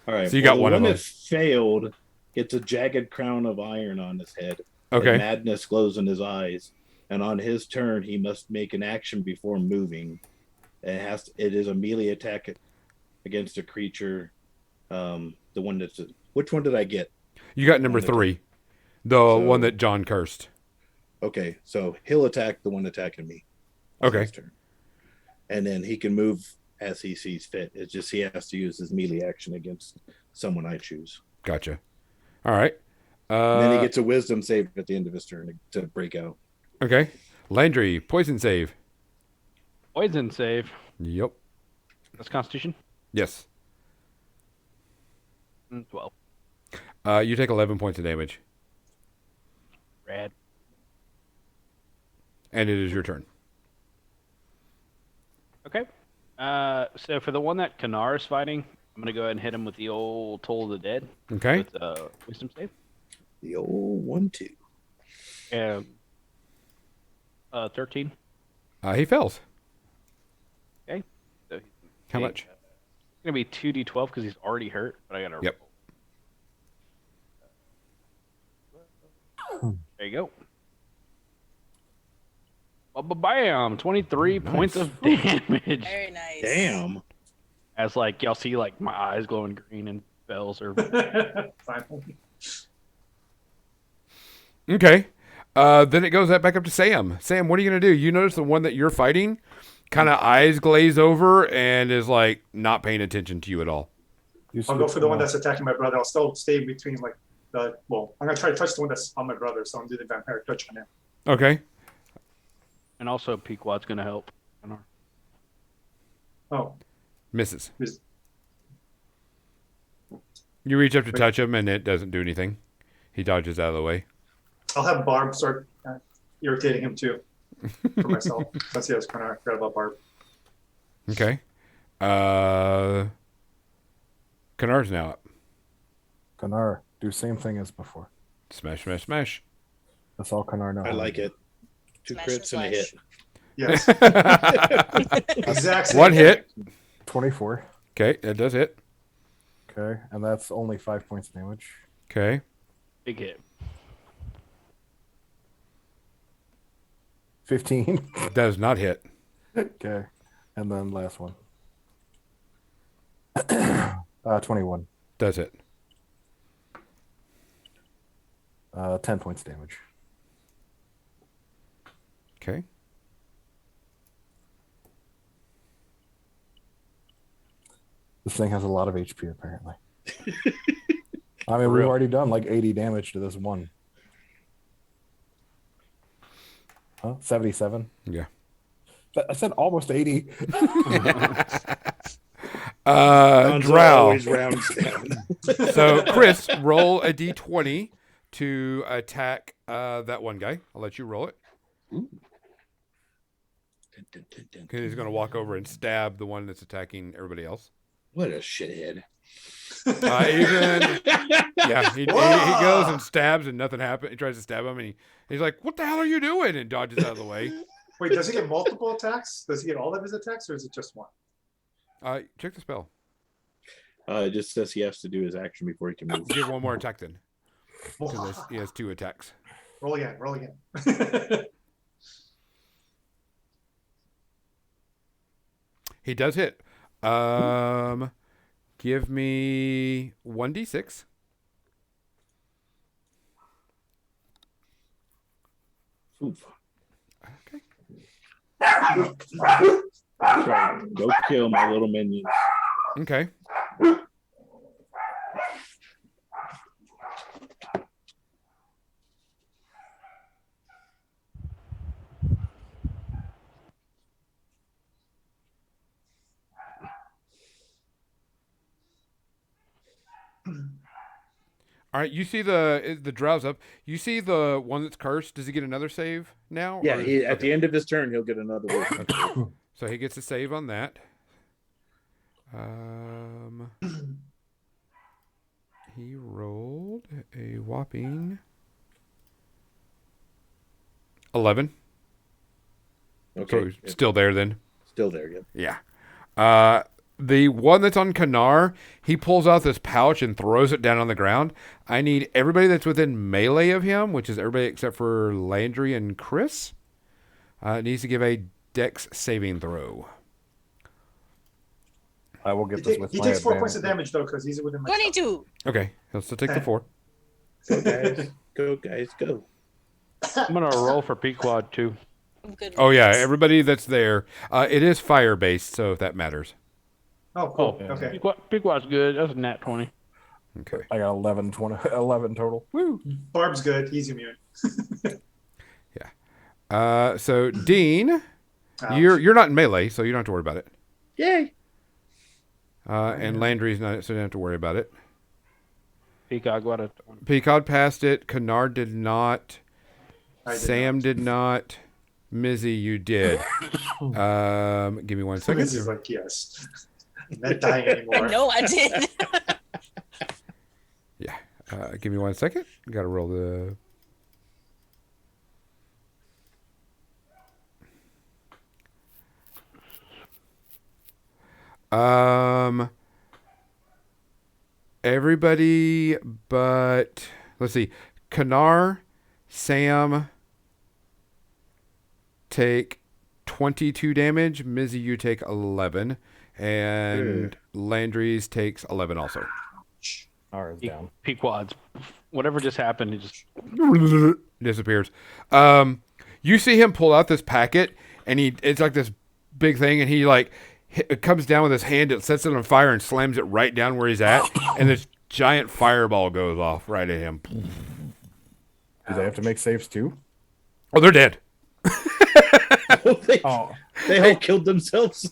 All right. So you got the one of that them. failed gets a jagged crown of iron on his head. Okay. And madness glows in his eyes. And on his turn, he must make an action before moving. It is a melee attack against a creature. The one that's which one did I get? You got number 3. The one that John cursed. Okay, so he'll attack the one attacking me. Okay. His turn. And then he can move as he sees fit. It's just he has to use his melee action against someone I choose. Gotcha. All right. And then he gets a wisdom save at the end of his turn to break out. Okay. Landry, poison save. Poison save. Yep. That's Constitution. Yes. 12. You take 11 points of damage, Rad. and it is your turn. Okay. So for the one that Kanar is fighting, I'm gonna go ahead and hit him with the old Toll of the Dead Okay. with Wisdom save. The old 1-2. And 13. He fails. Okay. So he's How gonna much? It's gonna be 2d12 because he's already hurt, but I gotta. Yep. There you go. Bam! 23 points of damage. Very nice. Damn. As like y'all see, like my eyes glowing green and bells are. Finally. Okay. Then it goes back up to Sam. Sam, what are you going to do? You notice the one that you're fighting kind of eyes glaze over and is like not paying attention to you at all. I'll go for the one that's attacking my brother. I'll still stay between like I'm gonna try to touch the one that's on my brother, so I'm doing the vampire touch on him. Okay. And also, Pequod's gonna help. Oh, Misses. Miss- You reach up to touch him and it doesn't do anything. He dodges out of the way. I'll have Barb start irritating him too for myself. Since he has kind of forgot about Barb. Okay. Canard's now up. Kanar, do same thing as before. Smash, smash, smash. That's all Kanar knows. I like it. 2 Smash crits and a and hit. Yes, exact same One thing. hit. 24. Okay, that does hit. Okay, and that's only 5 points of damage. Okay. Big hit. 15. Does not hit. Okay, and then last one. 21. Does hit. 10 points of damage. Okay. This thing has a lot of HP, apparently. I mean, we've already done like 80 damage to this one. Huh? 77? Yeah. I said almost 80. Gonzo Drow. always rounds down. So, Chris, roll a d20 to attack that one guy. I'll let you roll it. Because he's going to walk over and stab the one that's attacking everybody else. What a shithead. He goes and stabs and nothing happens. He tries to stab him and he's like, "What the hell are you doing?" and dodges out of the way. Wait, does he get multiple attacks? Does he get all of his attacks, or is it just one? Check the spell. It just says he has to do his action before he can move. Give one more attack then. Because he has 2 attacks. Roll again. Roll again. He does hit. Give me 1d6. Oof. Okay. Sorry, go kill my little minion. Okay. All right, you see the drow's up. You see the one that's cursed. Does he get another save now? Yeah, or is- at the end of his turn, he'll get another wisdom. So he gets a save on that. He rolled a whopping 11. Okay, So he's still there then. still there. Yep. Yeah. The one that's on Kanar, he pulls out this pouch and throws it down on the ground. I need everybody that's within melee of him, which is everybody except for Landry and Chris, needs to give a Dex saving throw. I will get this with He my takes 4 points of advantage. damage though because he's within my. 22. Okay, he'll still take the 4. Go guys, go guys, go. I'm gonna roll for Pequod too. I'm good. Oh with yeah, this. everybody that's there. It is fire based, so if that matters. Oh, cool. Oh, Okay. Pequod's good. That's a nat 20. Okay. I got 11 total. Woo. Barb's good. He's immune. So Dean, Ouch. you're not in melee, so you don't have to worry about it. Yay! And Landry's not, so you don't have to worry about it. Pequod got a 20. Peacock passed it. Kennard did not. I did Sam not. did not. Mizzy, you did. Give me 1 second. This is like yes. I'm not dying anymore. No, I did. Yeah. Give me 1 second. Got to roll the. Everybody but let's see. Kanar, Sam take 22 damage. Mizzy, you take 11. And Landry's takes 11 also. R is down. Pequod's. Whatever just happened, it just Disappears. You see him pull out this packet, and it's like this big thing, and he like it comes down with his hand, it sets it on fire, and slams it right down where he's at, and this giant fireball goes off right at him. Do they have to make saves too? Oh, they're dead. they Oh, all killed themselves.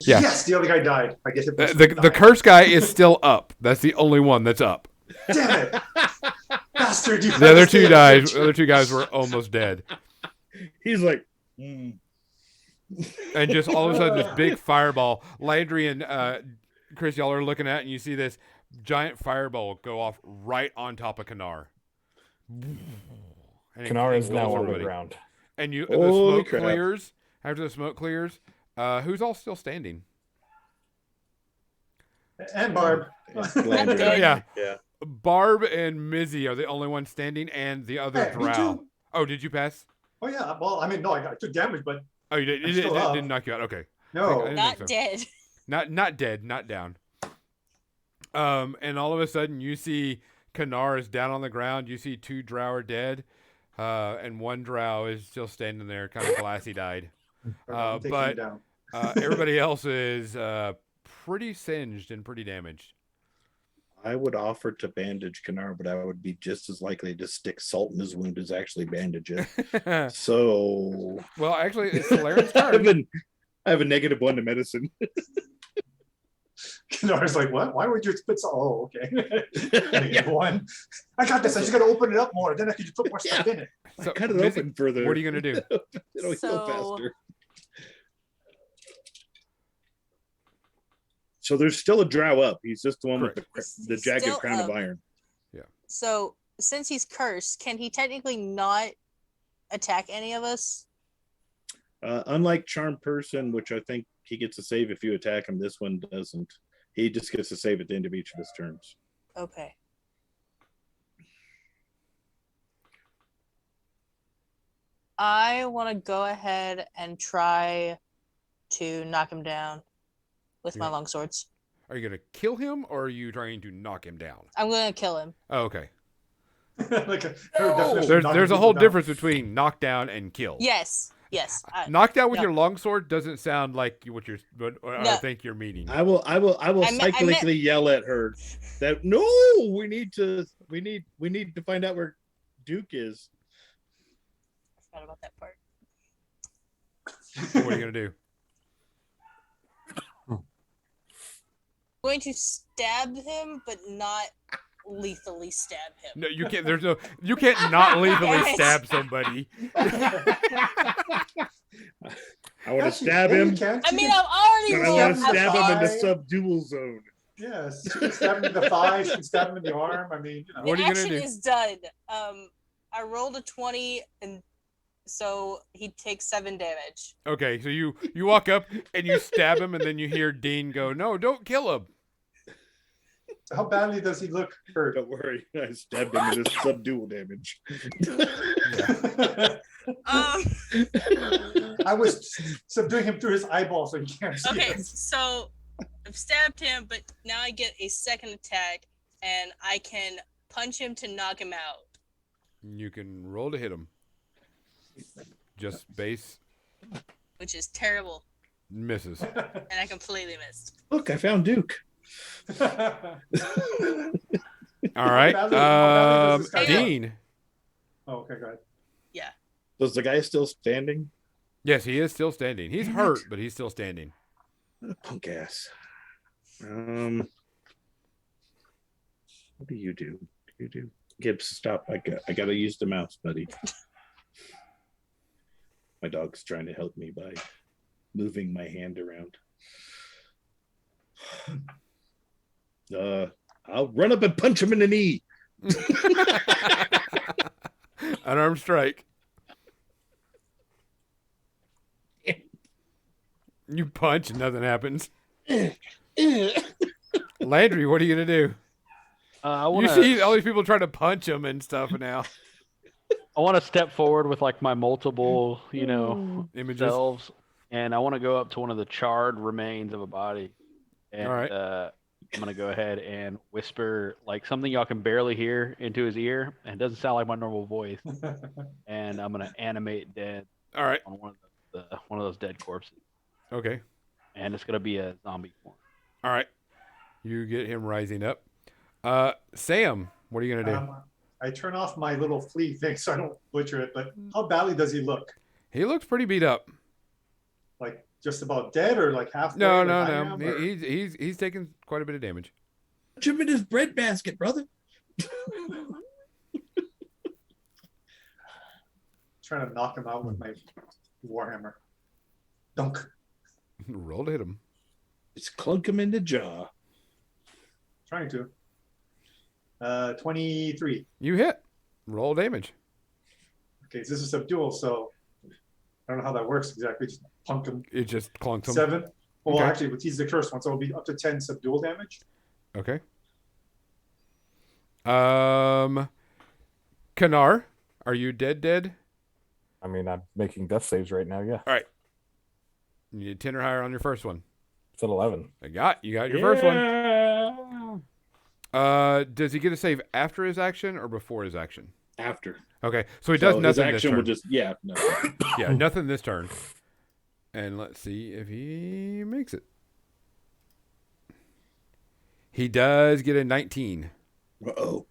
Yeah. Yes, the other guy died. I guess it The curse guy is still up. That's the only one that's up. Damn it. Bastard, you The other two guys, the other two guys were almost dead. He's like, And just all of a sudden, this big fireball. Landry and Chris, y'all are looking at, and you see this giant fireball go off right on top of Kanar. And Kanar it is now kills on the everybody. ground. And the Holy smoke crap. clears. After the smoke clears, who's all still standing? And Barb. Landry. Yeah. Yeah. Barb and Mizzy are the only ones standing, and the other Hey, me drow. too. Oh, did you pass? Oh yeah. Well, I mean, no, I took damage, but Oh, you did. I'm It still up. didn't knock you out. Okay. no. I didn't Not think so. dead. Not dead, not down. And all of a sudden you see Kanar is down on the ground. You see 2 drow are dead, and 1 drow is still standing there, kind of glassy-eyed. I'm taking but- you down. Everybody else is pretty singed and pretty damaged. I would offer to bandage Kanar, but I would be just as likely to stick salt in his wound as actually bandage it. So Well, actually, it's Solarin's I turn. have a -1 to medicine. Knar's like, what? Why would you put so? Oh, okay. One. I got this. I just got to open it up more. Then I can just put more stuff in it. So, Cut it Mizzy, open further. what are you going to do? It'll heal So- faster. So there's still a drow up. He's just the one with the jagged Still crown of up. iron. So since he's cursed, can he technically not attack any of us? Unlike Charm Person, which I think he gets a save if you attack him, this one doesn't. He just gets a save at the end of each of his turns. Okay. I want to go ahead and try to knock him down with my Yeah. longswords. Are you going to kill him, or are you trying to knock him down? I'm going to kill him. Oh, okay. Like her definition of There's knocking a people whole down. difference between knockdown and kill. Yes. Yes. Knockdown with no. your longsword doesn't sound like what I No. think you're meaning. I will I meant- psychically yell at her that no, we need to find out where Duke is. I forgot about that part. What are you going to do? I'm going to stab him, but not lethally stab him. No, you can't. You can't not lethally Damn it. stab somebody. I want to Actually, stab yeah, you him, can. I mean, I've already but I rolled- want to rolled. stab him in the I've- subdual zone. Yes, you can stab him in the thigh, you can stab him in the arm. I mean, you know. What the are you gonna action do? is done. I rolled a 20, and so he takes 7 damage. Okay, so you walk up and you stab him, and then you hear Dean go, "No, don't kill him." So how badly does he look hurt? Don't worry, I stabbed him in his subdual damage. I was subduing him through his eyeball, so he can't see Okay, us. so I've stabbed him, but now I get a second attack, and I can punch him to knock him out. You can roll to hit him. Just base Which is terrible, misses. and I completely missed. Look, I found Duke. All right, How badly does this guy Dean. Oh, okay, go ahead. Was the guy still standing? Yes, he is still standing. He's hurt, but he's still standing. Punk ass. What do? You do? Gibbs, stop. I gotta use the mouse, buddy. My dog's trying to help me by moving my hand around. I'll run up and punch him in the knee. Unarmed strike. You punch and nothing happens. Landry, what are you gonna do? I You want see to. all these people trying to punch him and stuff now. I want to step forward with like my multiple, Images. selves, and I want to go up to one of the charred remains of a body, and All right. I'm gonna go ahead and whisper like something y'all can barely hear into his ear, and it doesn't sound like my normal voice. And I'm gonna animate dead All right. on one of those dead corpses, Okay. and it's gonna be a zombie form. All right. You get him rising up. Sam, what are you gonna do? I turn off my little flea thing so I don't butcher it, but how badly does he look? He looks pretty beat up. Like just about dead or like half No, dead? no, like I no. am, or- He's taking quite a bit of damage. Punch him in his bread basket, brother. Trying to knock him out with my warhammer. Dunk. Roll to hit him. Just clunk him in the jaw. Trying to. 23. You hit. Roll damage. Okay, this is subdual, so I don't know how that works exactly. Just punk him. It just clunks him. 7. Well, Okay. actually, he's the cursed one, so it'll be up to 10 subdual damage. Okay. Kanar, are you dead? I mean, I'm making death saves right now. Yeah, You need 10 or higher on your first one. it's at 11. You got your first one. Does he get a save after his action or before his action? After. Okay, so he does So his nothing this action turn. would just no. Yeah, nothing this turn. And let's see if he makes it. He does get a 19. Uh-oh.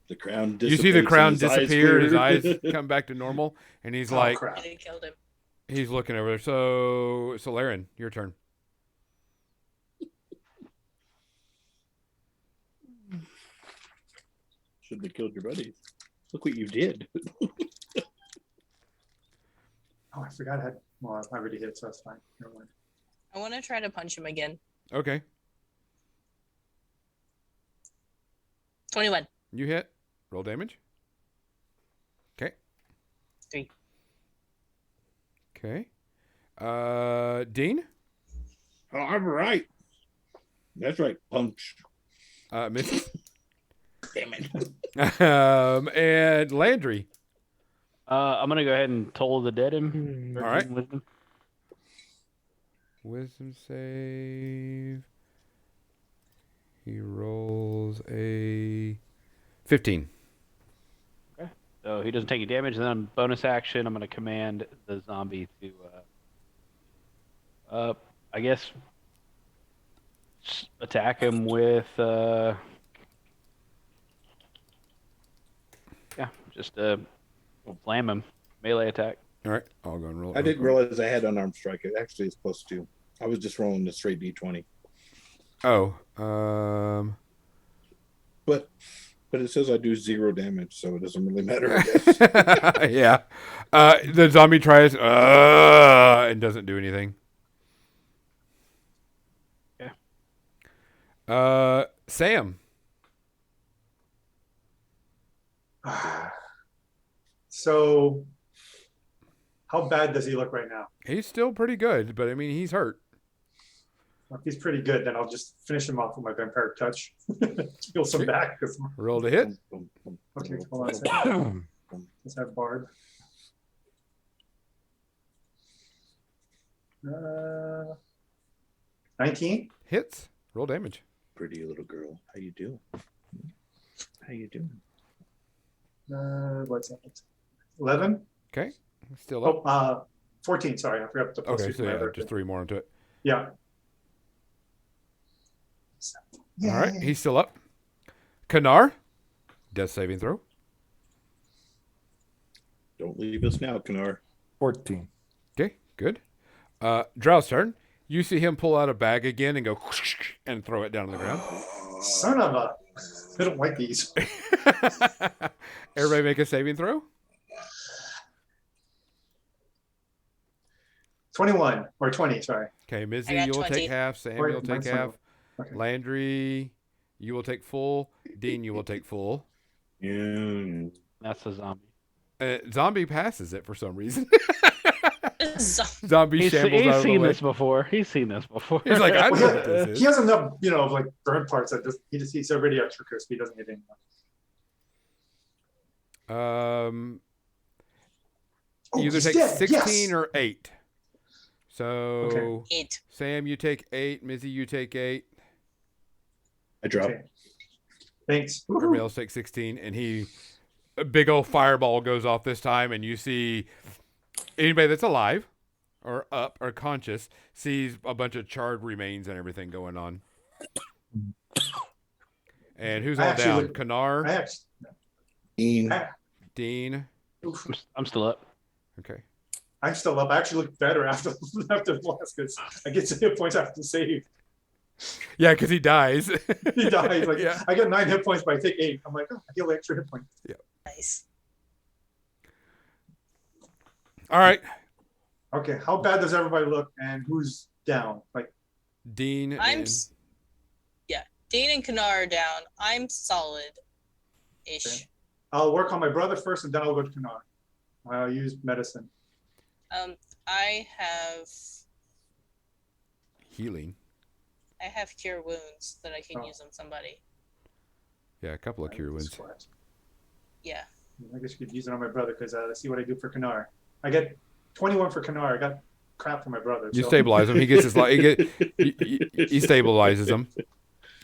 The crown You see the crown dissipates and disappear, his clear. eyes come back to normal, and he's Oh, like, crap. And it killed him. he's looking over there. So Laren, your turn. Shouldn't have killed your buddies. Look what you did. Oh, I forgot I had. Well, I already hit, so that's fine. Never mind. I want to try to punch him again. Okay, 21. you hit. Roll damage. Okay. 3. Okay. Dean? Oh, I'm right. That's right. Punch. Misses. Damn it. And Landry. I'm gonna go ahead and toll the dead him. All right. Wisdom. Wisdom save. He rolls a 15. So he doesn't take any damage. And then bonus action, I'm gonna command the zombie to, I guess, attack him with, just slam him, melee attack. All right, I'll go and roll. I didn't realize I had unarmed strike. It actually is supposed to. I was just rolling the straight D20. Oh, But but it says I do 0 damage, so it doesn't really matter, I guess. Yeah. The zombie tries and doesn't do anything. Sam. So, how bad does he look right now? He's still pretty good, but I mean, he's hurt. If he's pretty good, then I'll just finish him off with my vampire touch. Heal some back. Roll to hit. Okay, hold on a second. Let's have Barb. 19. Hits. Roll damage. Pretty little girl. How you doing? How you doing? What's that? 11. Okay. Still up. Oh, 14. Sorry, I forgot the plus Okay, two so from my yeah, other just thing. 3 more into it. Yeah. All right, he's still up. Kanar. Death saving throw. Don't leave us now, Kanar. 14. Okay, good. Drow's turn. You see him pull out a bag again and go and throw it down on the ground. Son of a. I don't like these. Everybody make a saving throw. 21 or 20, sorry. Okay, Mizzy, I got you will 20. take half. Sam, Wait, you'll take mine's 20. half. Okay. Landry, you will take full. Dean, you will take full. Yeah. That's a zombie. Zombie passes it for some reason. So, Zombie He's shambles out of the seen way. this before. He's seen this before. He's like, I know Well, what this He is. has enough, of like burn parts that he just eats already extra crispy. He doesn't need any more. You either he's take dead. 16 Yes. or 8. So, Okay. 8. Sam, you take 8. Mizzy, you take 8. I drop. Okay. Thanks. Everybody else takes 16. And a big old fireball goes off this time. And you see anybody that's alive or up or conscious sees a bunch of charred remains and everything going on. And who's I all actually down? look- Kanar, I actually, Ian. Dean. oof, I'm still up. Okay. I'm still up. I actually look better after the last because I get some hit points after the save. Yeah, because he dies. He dies. Like Yeah. I get 9 hit points, but I take 8. I'm like, oh, I heal extra hit points. Nice. All right. Okay, how bad does everybody look, and who's down? Like, Dean. I'm. and- Yeah. Dean and Kanar are down. I'm solid ish. Okay. I'll work on my brother first, and then I'll go to Kanar. I'll use medicine. I have Healing. cure wounds that I can Oh. use on somebody. Yeah, a couple of cure wounds. Yeah. I guess you could use it on my brother because let's see what I do for Kanar. I get 21 for Kanar. I got crap for my brother. You so. stabilize him. He gets his he stabilizes him.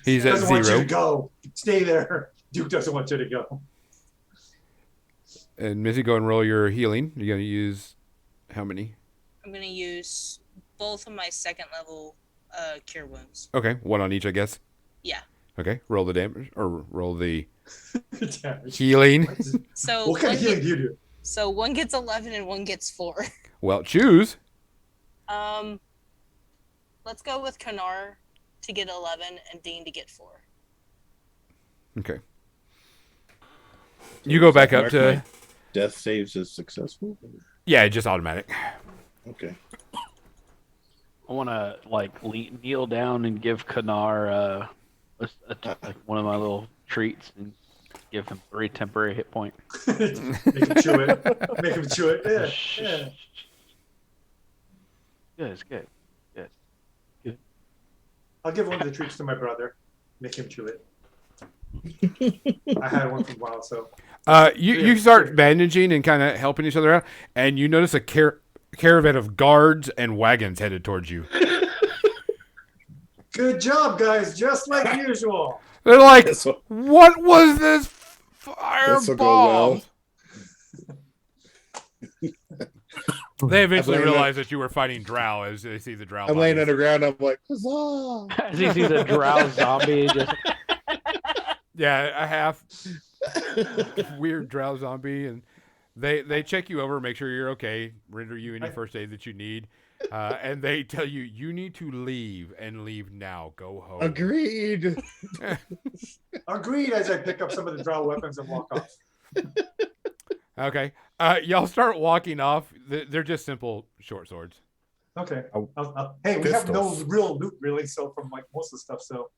He's He at doesn't want you 0. to go. Stay there. Duke doesn't want you to go. And Missy, go and roll your healing. You're gonna use how many? I'm gonna use both of my second level cure wounds. Okay, 1 on each, I guess. Yeah. Okay, roll the damage or roll the Damage. healing. So What kind of one healing do you do? so one gets 11 and one gets 4. Well, choose. Let's go with Kanar to get 11 and Dean to get 4. Okay. You go back up Mark to my death saves is successful. yeah, just automatic. Okay. I want to kneel down and give Kanar one of my little treats and give him 3 temporary hit point. Make him chew it. Make him chew it. Yeah. Yeah. Good, it's good. I'll give one of the treats to my brother. Make him chew it. I had one for a while, so You start bandaging and kind of helping each other out, and you notice a caravan of guards and wagons headed towards you. good job, guys. Just like usual. They're like, This will, "What was this this will go fireball?" well. They eventually I'm laying realize that you were fighting drow as they see the drow. I'm laying bodies. underground. I'm like, huzzah! As he sees a drow zombie, just Yeah, a half weird drow zombie, and they check you over, make sure you're okay, render you any first aid that you need. and they tell you you need to leave and leave now. Go home. Agreed. Agreed. As I pick up some of the draw weapons and walk off. Okay. Y'all start walking off. They're just simple short swords. Okay. Oh, hey, we have no pistols. real loot really, so from like most of the stuff. So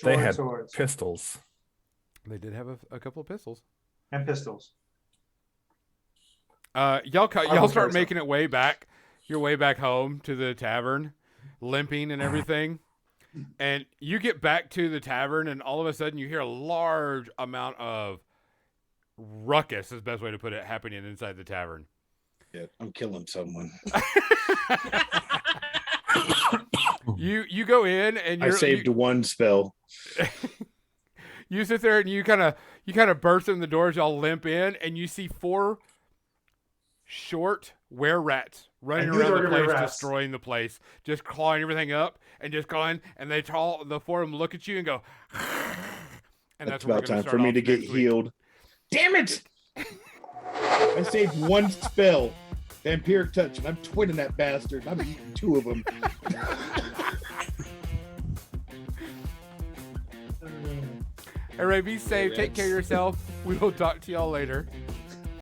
They short had swords pistols. They did have a couple of pistols. and pistols. Y'all will start carry making your way back home to the tavern, limping and everything. And you get back to the tavern, and all of a sudden you hear a large amount of ruckus, is the best way to put it, happening inside the tavern. Yeah, I'm killing someone. You go in and I saved one spell. you sit there and you kind of burst in the doors. Y'all limp in, and you see 4 short were-rats running I knew they around were the gonna be place, rats. destroying the place, just clawing everything up and just going. And the 4 of them look at you and go. And That's where we're about gonna time start for me off to get next week. healed. Damn it! I saved one spell. Vampiric touch, and I'm twinning that bastard. I'm eating 2 of them. All right, be safe. Take care of yourself. We will talk to y'all later.